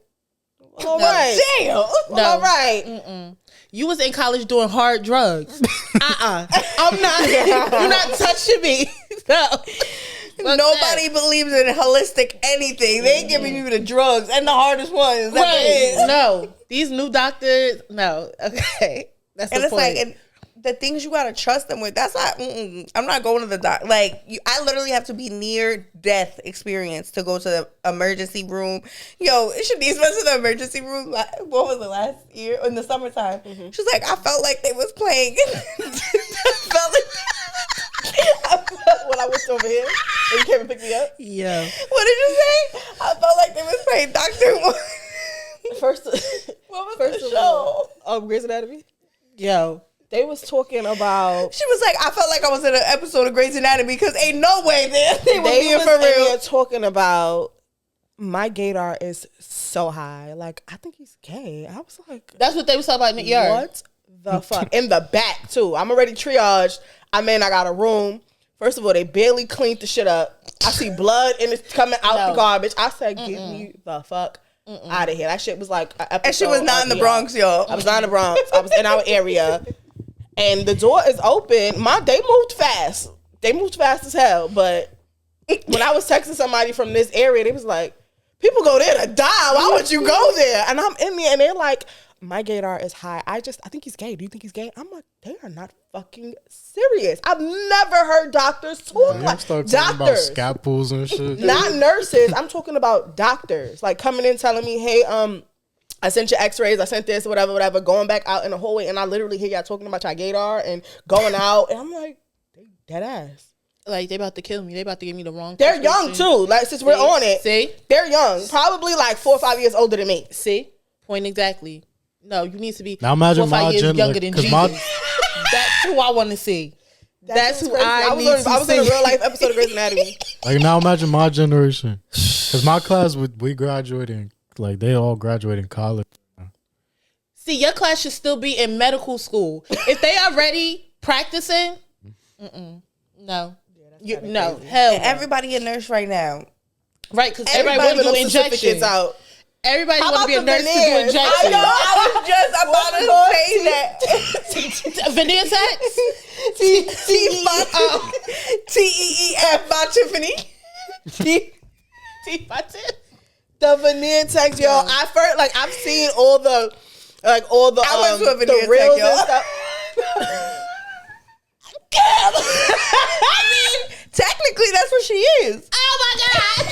all right. Damn. Well, all right. You was in college doing hard drugs. I'm not. You're not touching me. No. Nobody believes in holistic anything. They ain't giving you the drugs and the hardest ones. That's Right. it. No. These new doctors. No. Okay. That's And the it's point. like, and the things you gotta trust them with. That's not. I'm not going to the doc. Like, I literally have to be near death experience to go to the emergency room. Yo, Shanice went to the emergency room. What was it, last year in the summertime? She's like, I felt like they was playing. I felt When I went over here, and you came and picked me up. yeah. What did you say? I felt like they was playing Doctor One. First, What was first the of show? all, Grey's Anatomy. Yo. They was talking about. She was like, I felt like I was in an episode of Grey's Anatomy because ain't no way they were They being was for in there real. talking about my gaydar is so high. Like, I think he's gay. I was like, That's what they was talking about in the yard. what the fuck? In the back too. I'm already triaged. I got a room. First of all, they barely cleaned the shit up. I see blood and it's coming out the garbage. I said, get me the fuck out of here. That shit was like an episode. And she was not in the of Bronx, y'all. I was not in the Bronx. I was in our area. And the door is open. They moved fast. They moved fast as hell. But when I was texting somebody from this area, they was like, people go there to die. Why would you go there? And I'm in there and they're like, my gaydar is high. I think he's gay. Do you think he's gay? I'm like, they are not fucking serious. I've never heard doctors talk They like start talking about doctors. scalpels and shit. Not nurses. I'm talking about doctors. Like coming in telling me, hey, I sent you x-rays, I sent this, whatever, going back out in the hallway, and I literally hear y'all talking about your gaydar and going out, and I'm like, they dead ass. Like, they about to kill me. They about to give me the wrong They're young prescription. too. Like, since we're on it, See? they're young. Probably like 4 or 5 years older than me. See? Point exactly. No, you need to be Now imagine 4 or 5 my years gender, younger than 'cause Jesus. my- That's who I want to see. That's who crazy. I need to I was in a see. real life episode of Grey's Anatomy. Like now imagine my generation. Because my class, we graduating, like they all graduate in college. See, your class should still be in medical school. If they are ready practicing, no. No, hell no. Everybody a nurse right now. Right, because everybody want to do injections. Out. Everybody How want to be a about the nurse to do veneers? injections. I know. I was just about to say that. Veneer tax? TEEF Tiffany. The veneer text, yo. I first I've seen all the I went to a veneer the reels tech, yo. and stuff. I mean, technically, that's what she is. Oh my God.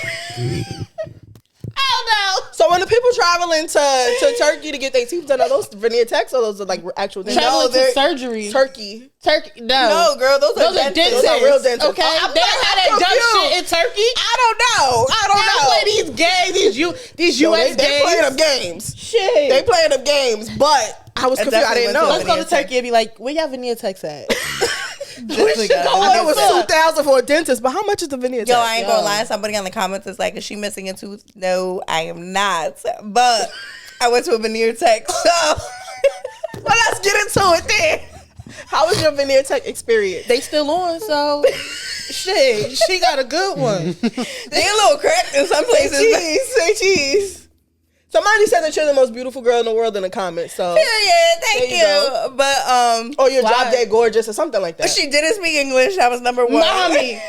Oh no. So when the people traveling to Turkey to get their teeth done, are those veneer techs or those are like actual things? Traveling they're- to surgery. Turkey. Turkey. No, girl, those are dentists. Those are real dentists. Okay. I'm They don't have that dumb confused. shit in Turkey. I don't know. They play these games, these Yo, US they playing them games. games. Shit. They playing them games, but I was It confused. I didn't definitely know. was Let's go to Turkey and be like, where y'all veneer techs at? Definitely should got go it. I know it was Look. 2,000 for a dentist, but how much is the veneer Yo, tech? I ain't gonna lie. Somebody in the comments is like, is she missing a tooth? No, I am not. But I went to a veneer tech, so Well, let's get into it then. How was your veneer tech experience? They still on, so shit, she got a good one. they a little cracked in some places. Say cheese. Somebody said that you're the most beautiful girl in the world in the comments. So yeah, thank you. But oh, you're drop dead gorgeous or something like that. She didn't speak English. That was number one. Mommy.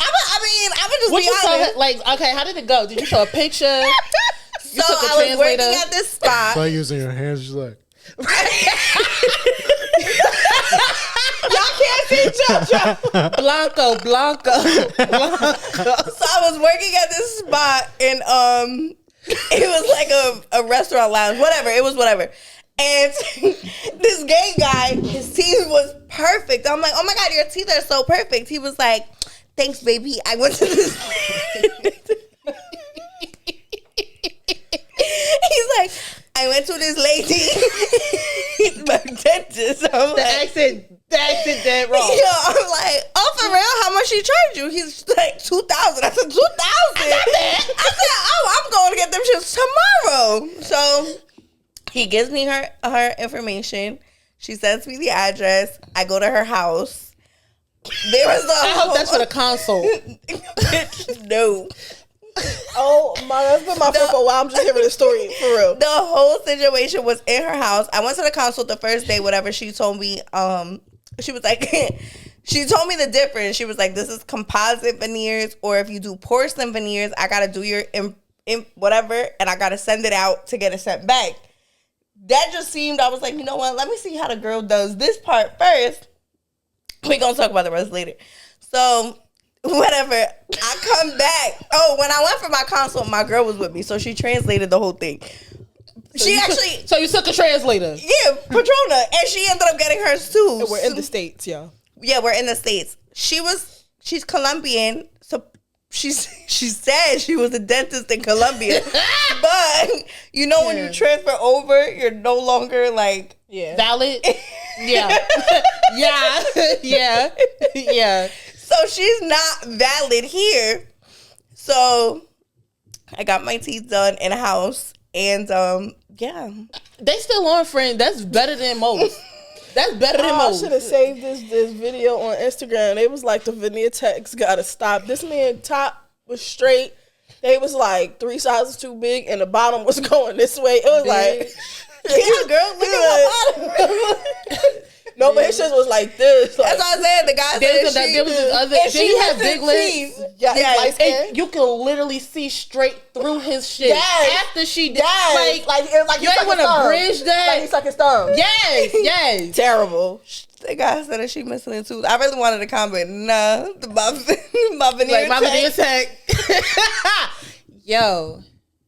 I would just be honest. Like, okay, how did it go? Did you show a picture? So I was working at this spot. So using your hands, just like. Y'all can't see Jojo. Blanco. So I was working at this spot and it was like a restaurant lounge, whatever. It was whatever. And this gay guy, his teeth was perfect. I'm like, oh my God, your teeth are so perfect. He was like, thanks, baby. I went to this. He's like, I went to this lady, my dentist. The accent dead wrong. Yo, I'm like, oh, for real? How much she charge you? He's like, 2,000. I said, 2,000? I said, oh, I'm going to get them shits tomorrow. So he gives me her information. She sends me the address. I go to her house. There was I hope that's for the console. No. Oh my, that's been my friend for a while. I'm just hearing the story for real. The whole situation was in her house. I went to the consult the first day, whatever. She told me, she was like, she told me the difference. She was like, this is composite veneers, or if you do porcelain veneers, I got to do your whatever, and I got to send it out to get it sent back. That just seemed, I was like, you know what? Let me see how the girl does this part first. We're going to talk about the rest later. So whatever, I come back. Oh, when I went for my consult, my girl was with me, so she translated the whole thing. So you took a translator? Yeah, Patrona, and she ended up getting hers too. And we're in the States, y'all. Yeah, we're in the States. She's Colombian, so she said she was a dentist in Colombia. But you know when you transfer over, you're no longer like valid. Yeah. Yeah. So she's not valid here. So I got my teeth done in a house, and yeah, they still on, friend. That's better than most. That's better than most. I should have saved this video on Instagram. They was like, the veneer techs gotta stop. This man top was straight. They was like 3 sizes too big, and the bottom was going this way. It was like, yeah, girl, look at my bottom. No, but his shit was like this. Like, that's what I said. The guy said there was this other. Did he have big lips? Yeah, and you can literally see straight through his shit. Yes. After she did, yes. like you ain't want to bridge that. Like he suck his thumb. Yes. Terrible. The guy said that she missing a tooth. I really wanted to comment. Nah, my veneer tech. Yo,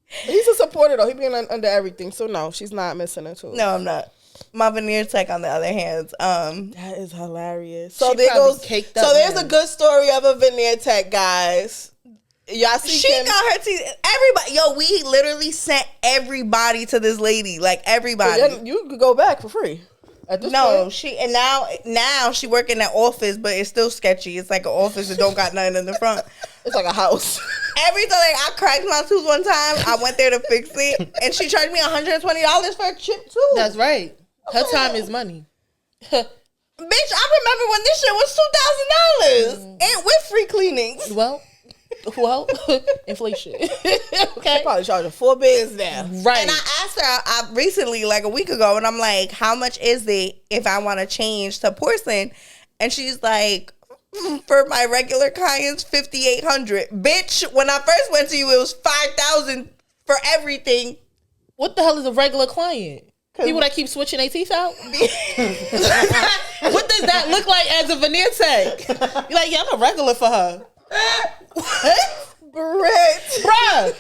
he's a supporter though. He being under everything. So no, she's not missing a tooth. No, I'm not. My veneer tech, on the other hand, that is hilarious. So there's a good story of a veneer tech, guys. Y'all see, she got her teeth. Everybody, yo, we literally sent everybody to this lady, like everybody. You could go back for free. At this point. Now she work in that office, but it's still sketchy. It's like an office that don't got nothing in the front. It's like a house. Every time I cracked my tooth one time, I went there to fix it, and she charged me $120 for a chip tooth. That's right. Her time is money. Bitch, I remember when this shit was $2,000 and with free cleanings. Well, inflation. Okay, She probably charging $4 bills now. Right. And I asked her I recently, like a week ago, and I'm like, how much is it if I want to change to porcelain? And she's like, for my regular clients, $5,800. Bitch, when I first went to you, it was $5,000 for everything. What the hell is a regular client? People that keep switching their teeth out? What does that look like as a veneer tech? You're like, yeah, I'm a regular for her. What? Bruh.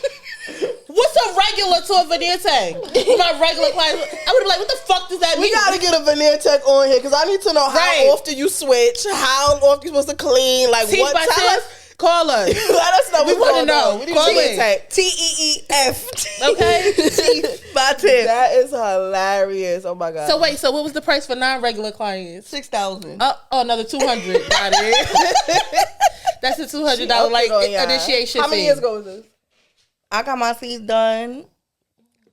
What's a regular to a veneer tech? My regular client, I would be like, what the fuck does that mean? We gotta get a veneer tech on here because I need to know how often you switch, how often you supposed to clean, like teeth what. Tell us. Call us. Let us know. We want to know. We need a veneer tech. TEEF. Okay. Teeth by tip. That is hilarious. Oh my god. So wait. So what was the price for non-regular clients? $6,000. Oh, another $200. Got it. That's a $200 like initiation. How many years ago was this? I got my teeth done.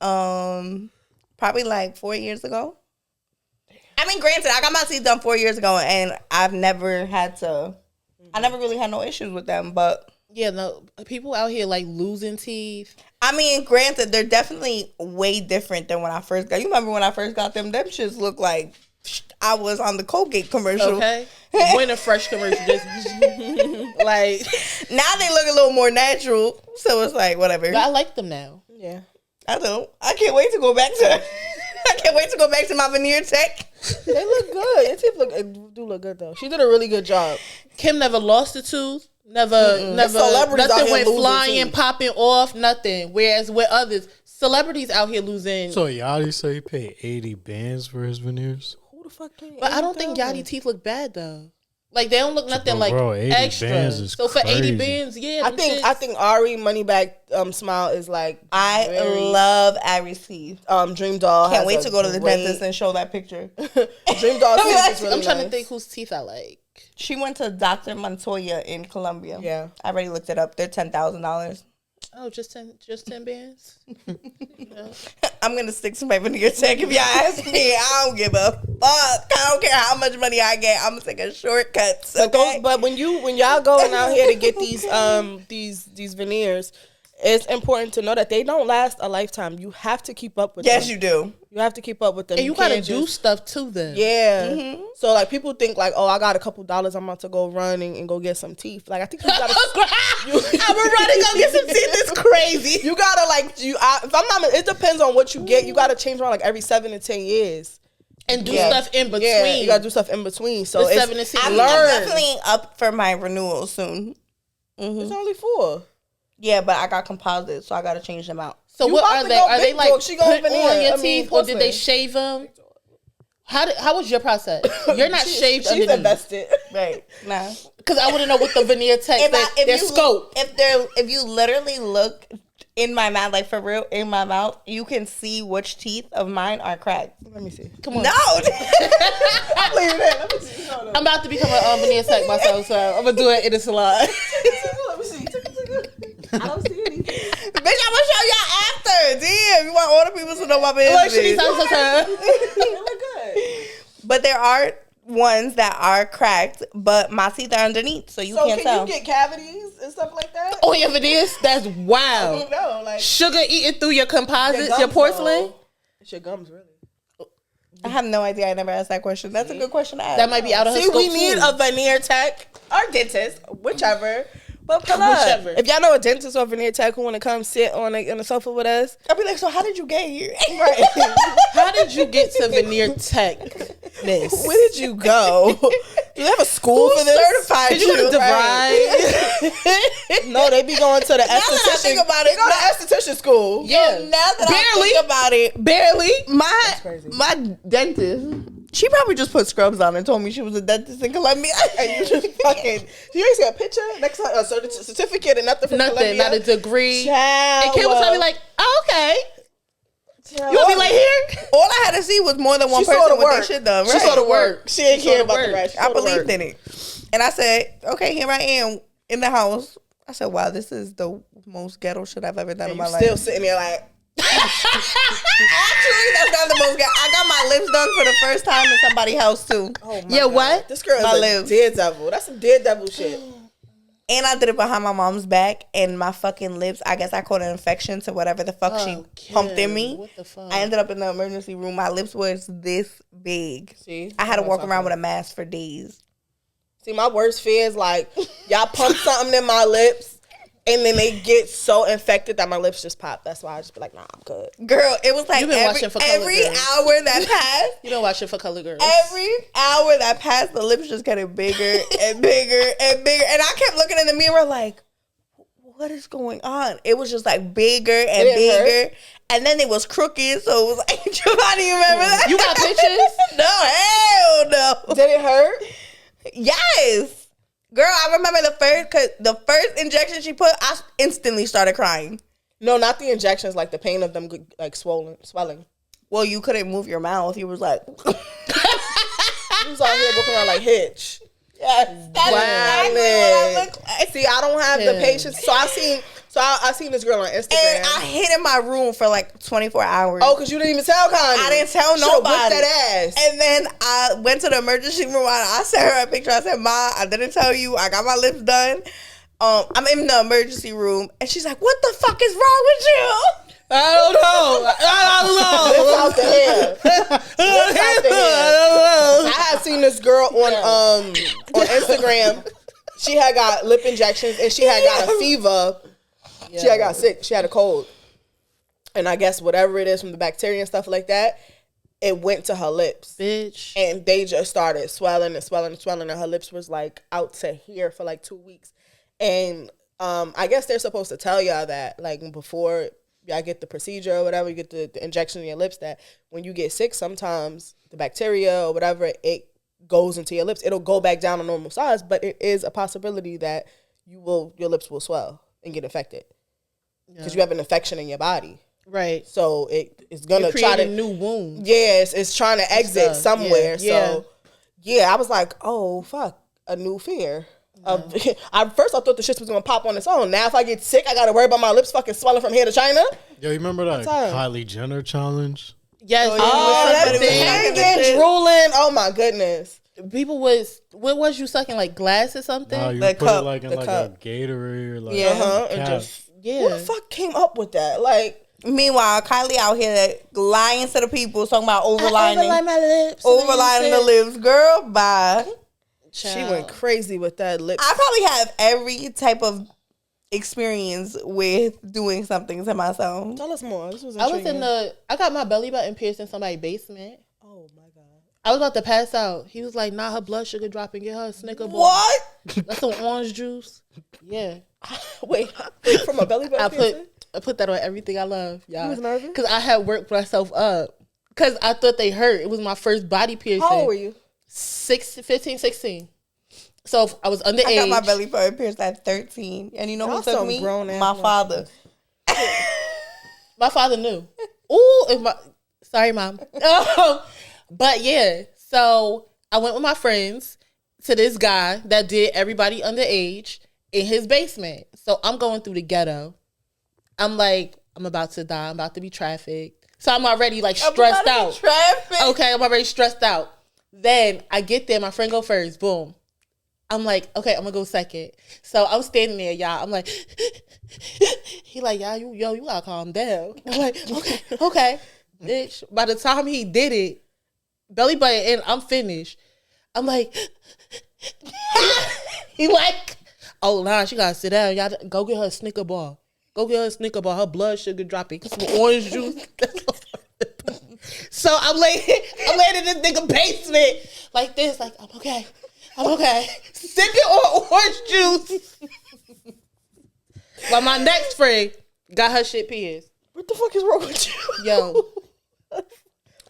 Probably like 4 years ago. I mean, granted, I got my teeth done 4 years ago, and I've never had to. I never really had no issues with them, but Yeah, no, people out here like losing teeth. I mean, granted, they're definitely way different than when I first got. You remember when I first got them? Them shits look like I was on the Colgate commercial. Okay, Winter Fresh commercial. Just like now they look a little more natural, so it's like whatever. but I like them now. Yeah. I don't. I can't wait to go back to. I can't wait to go back to my veneer tech. They look good. Your teeth do look good though. She did a really good job. Kim never lost a tooth. Never, Celebrities out nothing here went losing flying, teeth. popping off, nothing. Whereas with others, celebrities out here losing. So Yachty say he paid 80 bands for his veneers. Who the fuck paid But I don't think Yachty teeth look bad though. Like they don't look nothing like bro, 80 extra. bands is So for 80 crazy. bands, yeah. I think Ari Moneybag Smile is like I very, love Ari's teeth. Dream Doll. Can't has wait a to go to the great- dentist and show that picture. Dream Doll teeth is really I'm trying to nice. think whose teeth I like. She went to Dr. Montoya in Colombia. Yeah. I already looked it up. They're $10,000. Oh, just 10 bands. I'm gonna stick to my veneer tech. If y'all ask me, I don't give a fuck. I don't care how much money I get. I'm gonna take a shortcuts. Okay? But when y'all going out here to get these veneers, it's important to know that they don't last a lifetime. You have to keep up with them. Yes, you do. You have to keep up with them. And you gotta can't do just- stuff to them. Yeah. So like people think like, oh, I got a couple dollars. I'm about to go run and go get some teeth. Like I think you gotta. I'm gonna run and go get some teeth. It's crazy. You gotta like if I'm not. It depends on what you get. You gotta change around like every 7 to 10 years. And do Yeah. stuff in between. Yeah, you gotta do stuff in between. So The it's 7 to 6 I'm years. definitely up for my renewal soon. It's only 4. Yeah, but I got composites, so I gotta change them out. So You what about are to they? go Are they big like dog. She going put veneer. on your I mean, teeth, or did they porcelain. shave them? How was your process? You're not shaved She's underneath. invested. Right. Nah. Because I want to know what the veneer tech, their scope. If you literally look in my mouth, like for real, in my mouth, you can see which teeth of mine are cracked. Let me see. Come on. No. I'm leaving it. Let me see. No, no. I'm about to become a veneer tech myself, so I'm going to do it in a salon. Let me see. I don't see anything. Bitch, I'm gonna show y'all after. Damn, you want all the people to know my business. They look good. But there are ones that are cracked, but my teeth are underneath, so you So can't tell. can you get cavities and stuff like that? On your veneers? That's wild. No, like Sugar eating through your composites, your gums, porcelain? though. It's your gums, really. I have no idea. I never asked that question. That's a good question to ask. That might be out of her See, scope we need too. a veneer tech or dentist, whichever. But pull up. Whichever. If y'all know a dentist or veneer tech who want to come sit on the sofa with us, I'll be like, so how did you get here? right? How did you get to veneer techness? Where did you go? Do they have a school Who for this? certified Did you go to Right. DeVry? No, they be going to the that I esthetician. think about it, they go to esthetician school. Yeah. Now that Barely. I think about it, Barely. crazy. my dentist, she probably just put scrubs on and told me she was a dentist in Colombia. And you just fucking. You ain't see a picture next time, a certificate and nothing from Nothing, Colombia. not a degree. Child, And Kim was probably like, oh, okay. child. You want me like here? All I had to see was more than one She saw person the with work. their shit done. She Right. saw the work. She ain't She saw care the about work. the rest. She I saw the believed work. in it. And I said, okay, here I am in the house. I said, wow, this is the most ghetto shit I've ever done in And my you life. still sitting there like, Actually, that's not the most ghetto. I got my lips done for the first time in somebody's house, too. oh my Yeah, God. what? This girl My is a lips. daredevil. That's some daredevil shit. And I did it behind my mom's back, and my fucking lips, I guess I caught an infection to whatever the fuck she pumped in me. What the fuck? I ended up in the emergency room. My lips was this big. See, I had to walk around with a mask for days. See, my worst fear is like y'all pump something in my lips, and then they get so infected that my lips just pop. That's why I just be like, nah, I'm good. Girl, it was like You've been watching for Color every Girls. hour that passed. You don't watch it for Color Girls. Every hour that passed, the lips just getting bigger and bigger and bigger. And I kept looking in the mirror like, what is going on? It was just like bigger and Did it bigger. And then it was crooked. So it was like, Giovanni, you remember that? You got pictures? No, hell no. Did it hurt? Yes. Girl, I remember the first injection she put, I instantly started crying. No, not the injections. Like the pain of them, like swelling. Well, you couldn't move your mouth. You was like, He was out here walking around like Hitch. yes, that's exactly what I look like. See, I don't have the Yeah. patience. So I seen this girl on Instagram. And I hid in my room for like 24 hours. Oh, because you didn't even tell Connie. I didn't tell Should've whipped nobody. that ass. And then I went to the emergency room. I sent her a picture. I said, Ma, I didn't tell you. I got my lips done. I'm in the emergency room, and she's like, "What the fuck is wrong with you?" I don't know. Lips out the hair. Lips out the hair. I had seen this girl on Instagram. She had got lip injections and she had got a fever. She had got sick. She had a cold. And I guess whatever it is from the bacteria and stuff like that, it went to her lips. Bitch. And they just started swelling and swelling and swelling. And her lips was like out to here for like 2 weeks. And I guess they're supposed to tell y'all that like before y'all get the procedure or whatever, you get the injection in your lips, that when you get sick, sometimes the bacteria or whatever, it goes into your lips. It'll go back down to normal size, but it is a possibility that your lips will swell and get infected because you have an infection in your body. Right. So it's gonna try to new wound. Yes, it's trying to exit somewhere. Yeah. So I was like, oh fuck, a new fear. At first I thought the shit was gonna pop on its own. Now if I get sick, I gotta worry about my lips fucking swelling from here to China. Yo, you remember that Kylie Jenner challenge? Yes. That thing drooling. Oh my goodness. People was, what was you sucking, like glass or something? Nah, you The put cup, it like in the like cup. a Gatorade or like And a just who the fuck came up with that? Like, Meanwhile, Kylie out here lying to the people, talking about overlining my lips. overlining the lips. Girl, bye. she went crazy with that lip. I probably have every type of experience with doing something to myself. Tell us more. This was I intriguing. I got my belly button pierced in somebody's basement. Oh my god. I was about to pass out. He was like, nah, her blood sugar dropping. Get her a Snicker bar. What? That's some orange juice. Yeah. Wait, from a belly button? I put that on everything I love, y'all. You was nervous? Because I had worked myself up. Because I thought they hurt. It was my first body piercing. How old were you? 15, 16. So I was underage. I got my belly button pierced at 13. And you know who took me? My father. My father knew. Ooh, sorry, Mom. But yeah, so I went with my friends to this guy that did everybody underage in his basement. So I'm going through the ghetto. I'm like, I'm about to die. I'm about to be trafficked. So I'm already like stressed out. Okay, I'm already stressed out. Then I get there. My friend go first. Boom. I'm like, okay, I'm gonna go second. So I'm standing there, y'all. I'm like, he like, y'all, you gotta calm down. I'm like, okay, bitch. By the time he did it, belly button in, I'm finished. I'm like, he like, oh nah, she gotta sit down. Y'all go get her a Snicker bar. Go get her a Snicker bar. Her blood sugar dropping. Get some orange juice. So I'm laying in this nigga basement like this, like I'm okay. Sipping on orange juice. But my next friend got her shit pierced. What the fuck is wrong with you? Yo.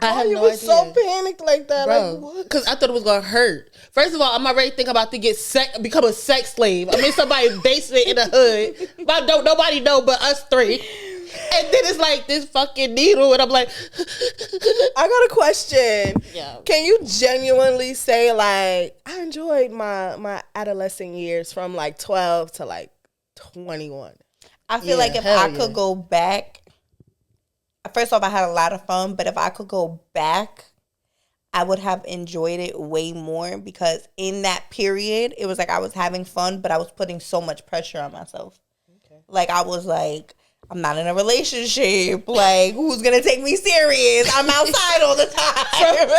I had no idea. So panicked like that, bro. like what? Because I thought it was gonna hurt. First of all, I'm already thinking about to become a sex slave. I'm in somebody's basement in the hood. But don't nobody know but us three. And then it's like this fucking needle, and I'm like, I got a question. Yeah. Can you genuinely say like I enjoyed my adolescent years from like 12 to like 21? I feel like if I could go back, first off, I had a lot of fun, but if I could go back, I would have enjoyed it way more because in that period, it was like I was having fun, but I was putting so much pressure on myself. Okay. Like I was like, I'm not in a relationship. Like, who's going to take me serious? I'm outside all the time.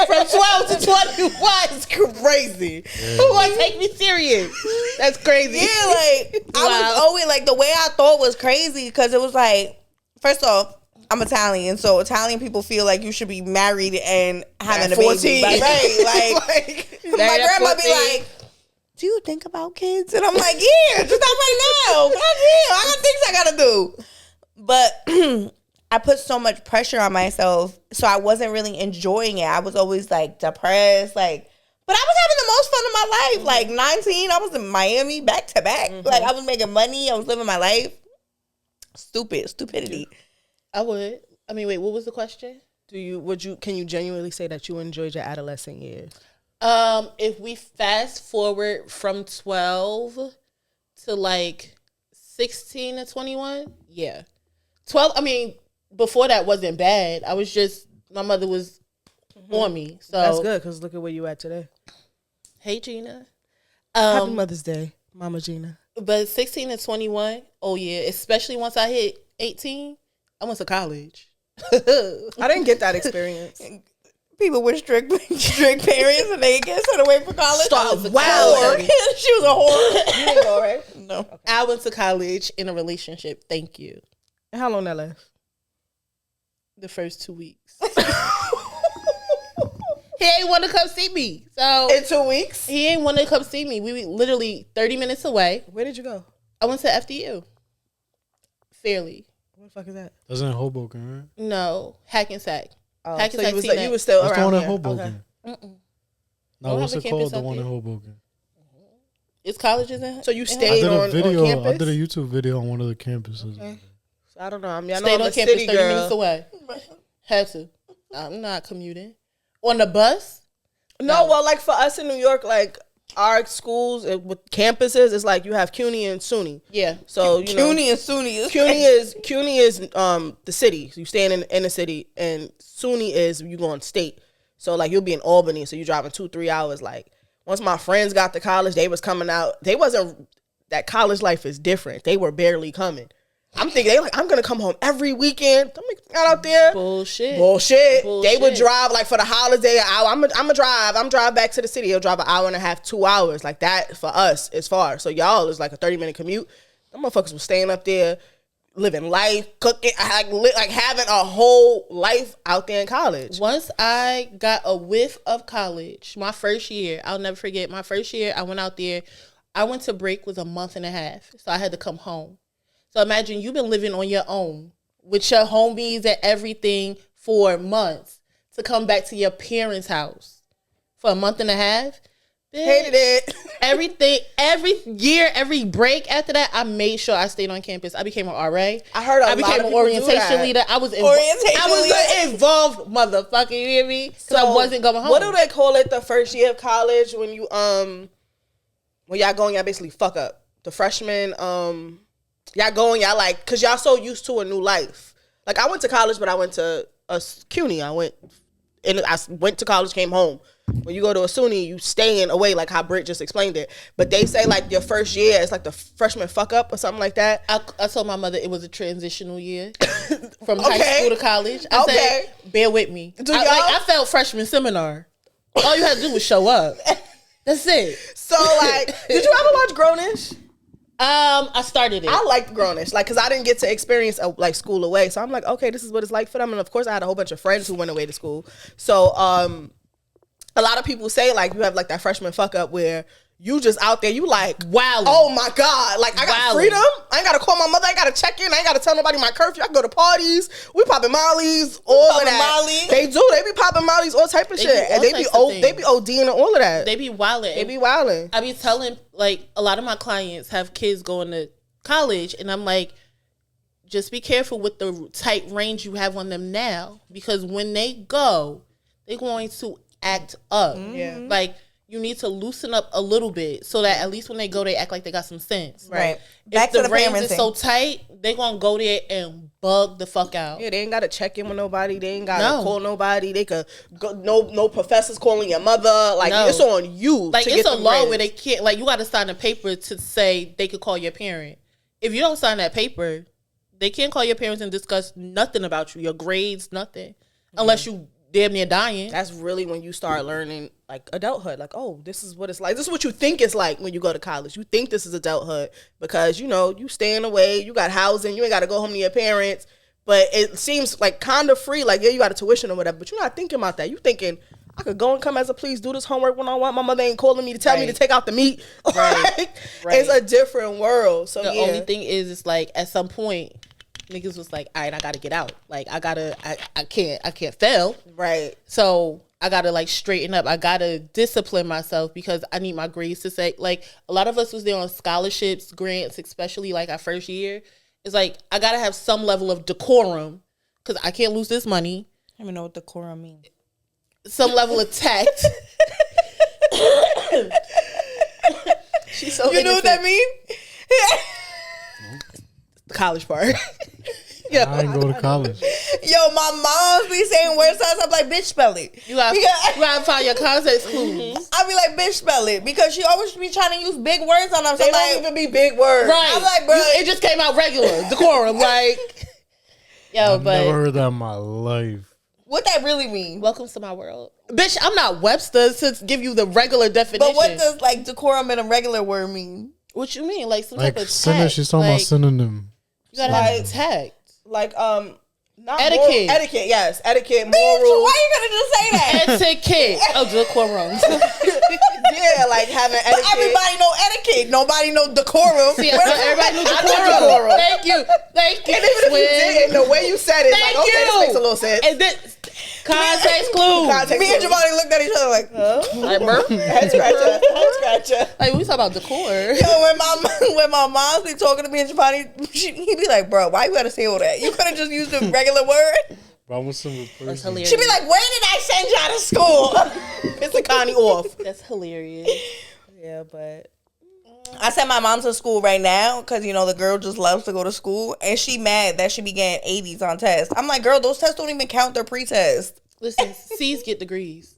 From 12 to 21. It's crazy. Yeah. Who want to take me serious? That's crazy. Yeah, like, I was always, like, the way I thought was crazy because it was like, first off, I'm Italian, so Italian people feel like you should be married and having a baby. Right? Like my grandma be like, do you think about kids? And I'm like, yeah, just not right now. God damn, I got things I got to do. But I put so much pressure on myself, so I wasn't really enjoying it. I was always like depressed, like, but I was having the most fun of my life. Mm-hmm. Like 19, I was in Miami back to back. Mm-hmm. Like I was making money, I was living my life. Stupidity. I would. I mean, wait, what was the question? Can you genuinely say that you enjoyed your adolescent years? If we fast forward from 12 to like 16 to 21, yeah. 12, I mean, before that wasn't bad. I was just, my mother was on me. So that's good, because look at where you at today. Hey, Gina. Happy Mother's Day, Mama Gina. But 16 and 21, oh yeah, especially once I hit 18, I went to college. I didn't get that experience. People with strict parents and they get sent away for college. Wow. She was a whore. You didn't go, right? No. Okay. I went to college in a relationship. Thank you. And how long that last? The first 2 weeks. He ain't want to come see me. So In 2 weeks? he ain't want to come see me. We were literally 30 minutes away. Where did you go? I went to FDU. Fairly. What the fuck is that? That's in Hoboken, right? No. Hackensack. Oh, Hackensack so you was, Teaneck. you was still That's the around one in here. Hoboken. Okay. No, Don't what's have a it called? campus The up one in here. Hoboken. It's colleges in. So you in stayed I did a on video. campus? I did a YouTube video on one of the campuses. Okay. So I don't know. I mean, I know Stayed I'm on a campus city 30 minutes girl. away. Had to. I'm not commuting. On the bus? No, well, like for us in New York, like our schools with campuses, it's like you have CUNY and SUNY. Yeah. So you know, CUNY and SUNY. CUNY is the city. So you staying in the city, and SUNY is you going state. So like you'll be in Albany, so you driving 2-3 hours. Like once my friends got to college, they was coming out. They wasn't that college life is different. They were barely coming. I'm thinking they like I'm gonna come home every weekend. I'm like, got out there. Bullshit. They would drive like for the holiday. I'm drive back to the city. It'll drive an hour and a half, 2 hours. Like that for us is far. So y'all is like a 30-minute commute. Them motherfuckers was staying up there, living life, cooking, like having a whole life out there in college. Once I got a whiff of college, my first year, I'll never forget. My first year, I went out there. I went to break was a month and a half, so I had to come home. So imagine you've been living on your own with your homies and everything for months to come back to your parents' house for a month and a half. Bitch, Hated it. Everything, every year, every break after that, I made sure I stayed on campus. I became an RA. I heard I became an orientation leader. I was involved, motherfucker. You hear me? Because I wasn't going home. What do they call it? The first year of college when you when y'all going, y'all basically fuck up. The freshmen y'all going, y'all like, cause y'all so used to a new life. Like I went to college, but I went to a CUNY. I went to college, came home. When you go to a SUNY, you staying away, like how Britt just explained it. But they say like your first year is like the freshman fuck up or something like that. I told my mother it was a transitional year from high school to college. I said, bear with me. I felt freshman seminar. All you had to do was show up. That's it. So like, did you ever watch Grownish? I started it. I liked Grownish, like, cause I didn't get to experience like school away. So I'm like, okay, this is what it's like for them. And of course, I had a whole bunch of friends who went away to school. So a lot of people say like you have like that freshman fuck up where you just out there, you like, wow, oh my God, like I got freedom. I ain't gotta call my mother. I ain't gotta check in. I ain't gotta tell nobody my curfew. I can go to parties. We popping mollies, all of that. Molly. They do. They be popping mollies, all type of shit, and they be ODing and all of that. They be wilding. They be wilding. I be telling like a lot of my clients have kids going to college, and I'm like, just be careful with the tight range you have on them now, because when they go, they're going to act up. Yeah. Like you need to loosen up a little bit so that at least when they go, they act like they got some sense. Right. If the range is so tight, they gonna go there and bug the fuck out. Yeah, they ain't gotta check in with nobody. They ain't gotta call nobody. They could go, no professors calling your mother. Like it's on you. Like to it's get a law grades. where they can't. Like you got to sign a paper to say they could call your parent. If you don't sign that paper, they can't call your parents and discuss nothing about you, your grades, nothing, unless you damn near dying. That's really when you start learning like adulthood. Like, oh, this is what it's like. This is what you think it's like when you go to college. You think this is adulthood because, you know, you staying away, you got housing, you ain't got to go home to your parents. But it seems like kind of free. Like, yeah, you got a tuition or whatever. But you're not thinking about that. You thinking, I could go and come as a please do this homework when I want. My mother ain't calling me to tell me to take out the meat. Right. It's a different world. So the only thing is, it's like at some point, niggas was like, all right, I gotta get out. Like I can't fail. Right. So I gotta like straighten up. I gotta discipline myself because I need my grades to say, like a lot of us was there on scholarships, grants, especially like our first year. It's like, I gotta have some level of decorum because I can't lose this money. I don't even know what decorum means. Some level of tact. She's so You know what that means? The college part. I ain't go to college. Yo, my mom be saying words to us. I'm like, bitch, spell it. You gotta find your context clues. I be like, bitch, spell it, because she always be trying to use big words on them. So They I'm don't like, even be big words. Right. I'm like, bro, It just came out regular, decorum. Like, yo, I've but never heard that in my life. what that really mean? welcome to my world, bitch. I'm not Webster to give you the regular definition. But what does like decorum and a regular word mean? What you mean? Like some Like type of synonym, she's talking about synonym. You gotta have tact. Like not Etiquette. moral, etiquette, yes, etiquette, Bitch, moral. why you gonna just say that? Etiquette. Oh, decorum. Yeah, like having But etiquette. everybody know etiquette. Nobody know decorum. See, everybody knew I decorum. know decorum. Thank you. Thank you. And even if you Swin. did, the way you said it, Thank like, okay, you. this makes a little sense. And then context clues. Context Me and clues. Giovanni looked at each other like, huh? Like, bro. Head scratcher, head scratcher. Like we talk about decor. Yo, when my mom be talking to me and Giovanni, he be like, bro, why you gotta say all that? You could have just used a regular word. But I'm a simple That's person. hilarious. She be like, when did I send y'all to school? It's a Connie off. That's hilarious. Yeah, but I sent my mom to school right now because, you know, the girl just loves to go to school. And she mad that she be getting 80s on tests. I'm like, girl, those tests don't even count their pre-test. Listen, C's get degrees.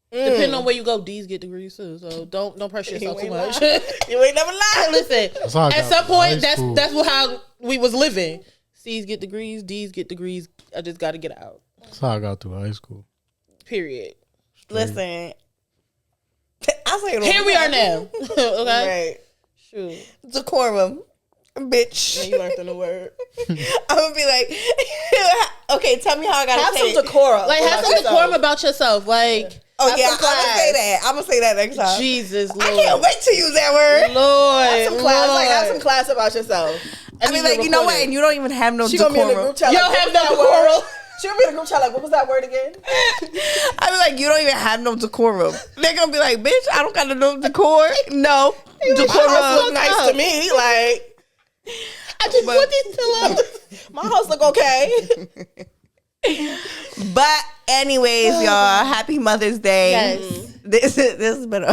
Depending on where you go, D's get degrees too. So don't pressure yourself too much. You ain't never lied. Listen, That's how I at got some through high point, school. that's how we was living. C's get degrees, D's get degrees. I just got to get out. That's how I got through high school. Period. Listen, I say it all Here the we are time. now. Okay. right. Sure. Decorum. Bitch. You learned a new word. I'm gonna be like, okay, tell me how I gotta Have say some it. decorum. Like, have about some yourself. decorum about yourself. Like, Oh have yeah, some I'm gonna class. say that. I'm gonna say that next time. Jesus, Lord. I can't wait to use that word. Lord. Have some class. Like, have some Lord. class about yourself. I mean, like, you know what? And you don't even have no She gonna be in the decorum. group chat. You Like, don't have what was no that word? decorum. She gonna be in the group chat. Like, what was that word again? I be like, you don't even have no decorum. They're gonna be like, bitch, I don't got no decor. No My house decorum. look nice to me. Like, I just put these pillows. my house look okay. But anyways, y'all, happy Mother's Day. Yes. This has been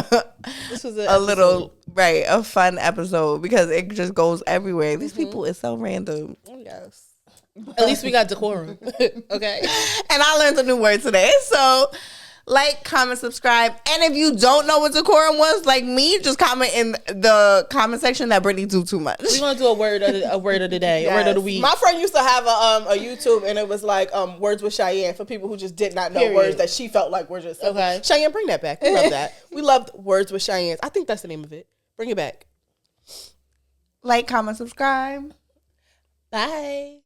This was a little right, a fun episode because it just goes everywhere. These people is so random. Yes. At least we got decorum. Okay. And I learned a new word today. So like, comment, subscribe. And if you don't know what decorum was, like me, just comment in the comment section that Brittany do too much. We're gonna do a word of the day, a word of the week. My friend used to have a YouTube, and it was like words with Cheyenne for people who just did not know Period. words that she felt like were just Okay. Cheyenne, bring that back. We love that. We loved words with Cheyenne. I think that's the name of it. Bring it back. Like, comment, subscribe. Bye.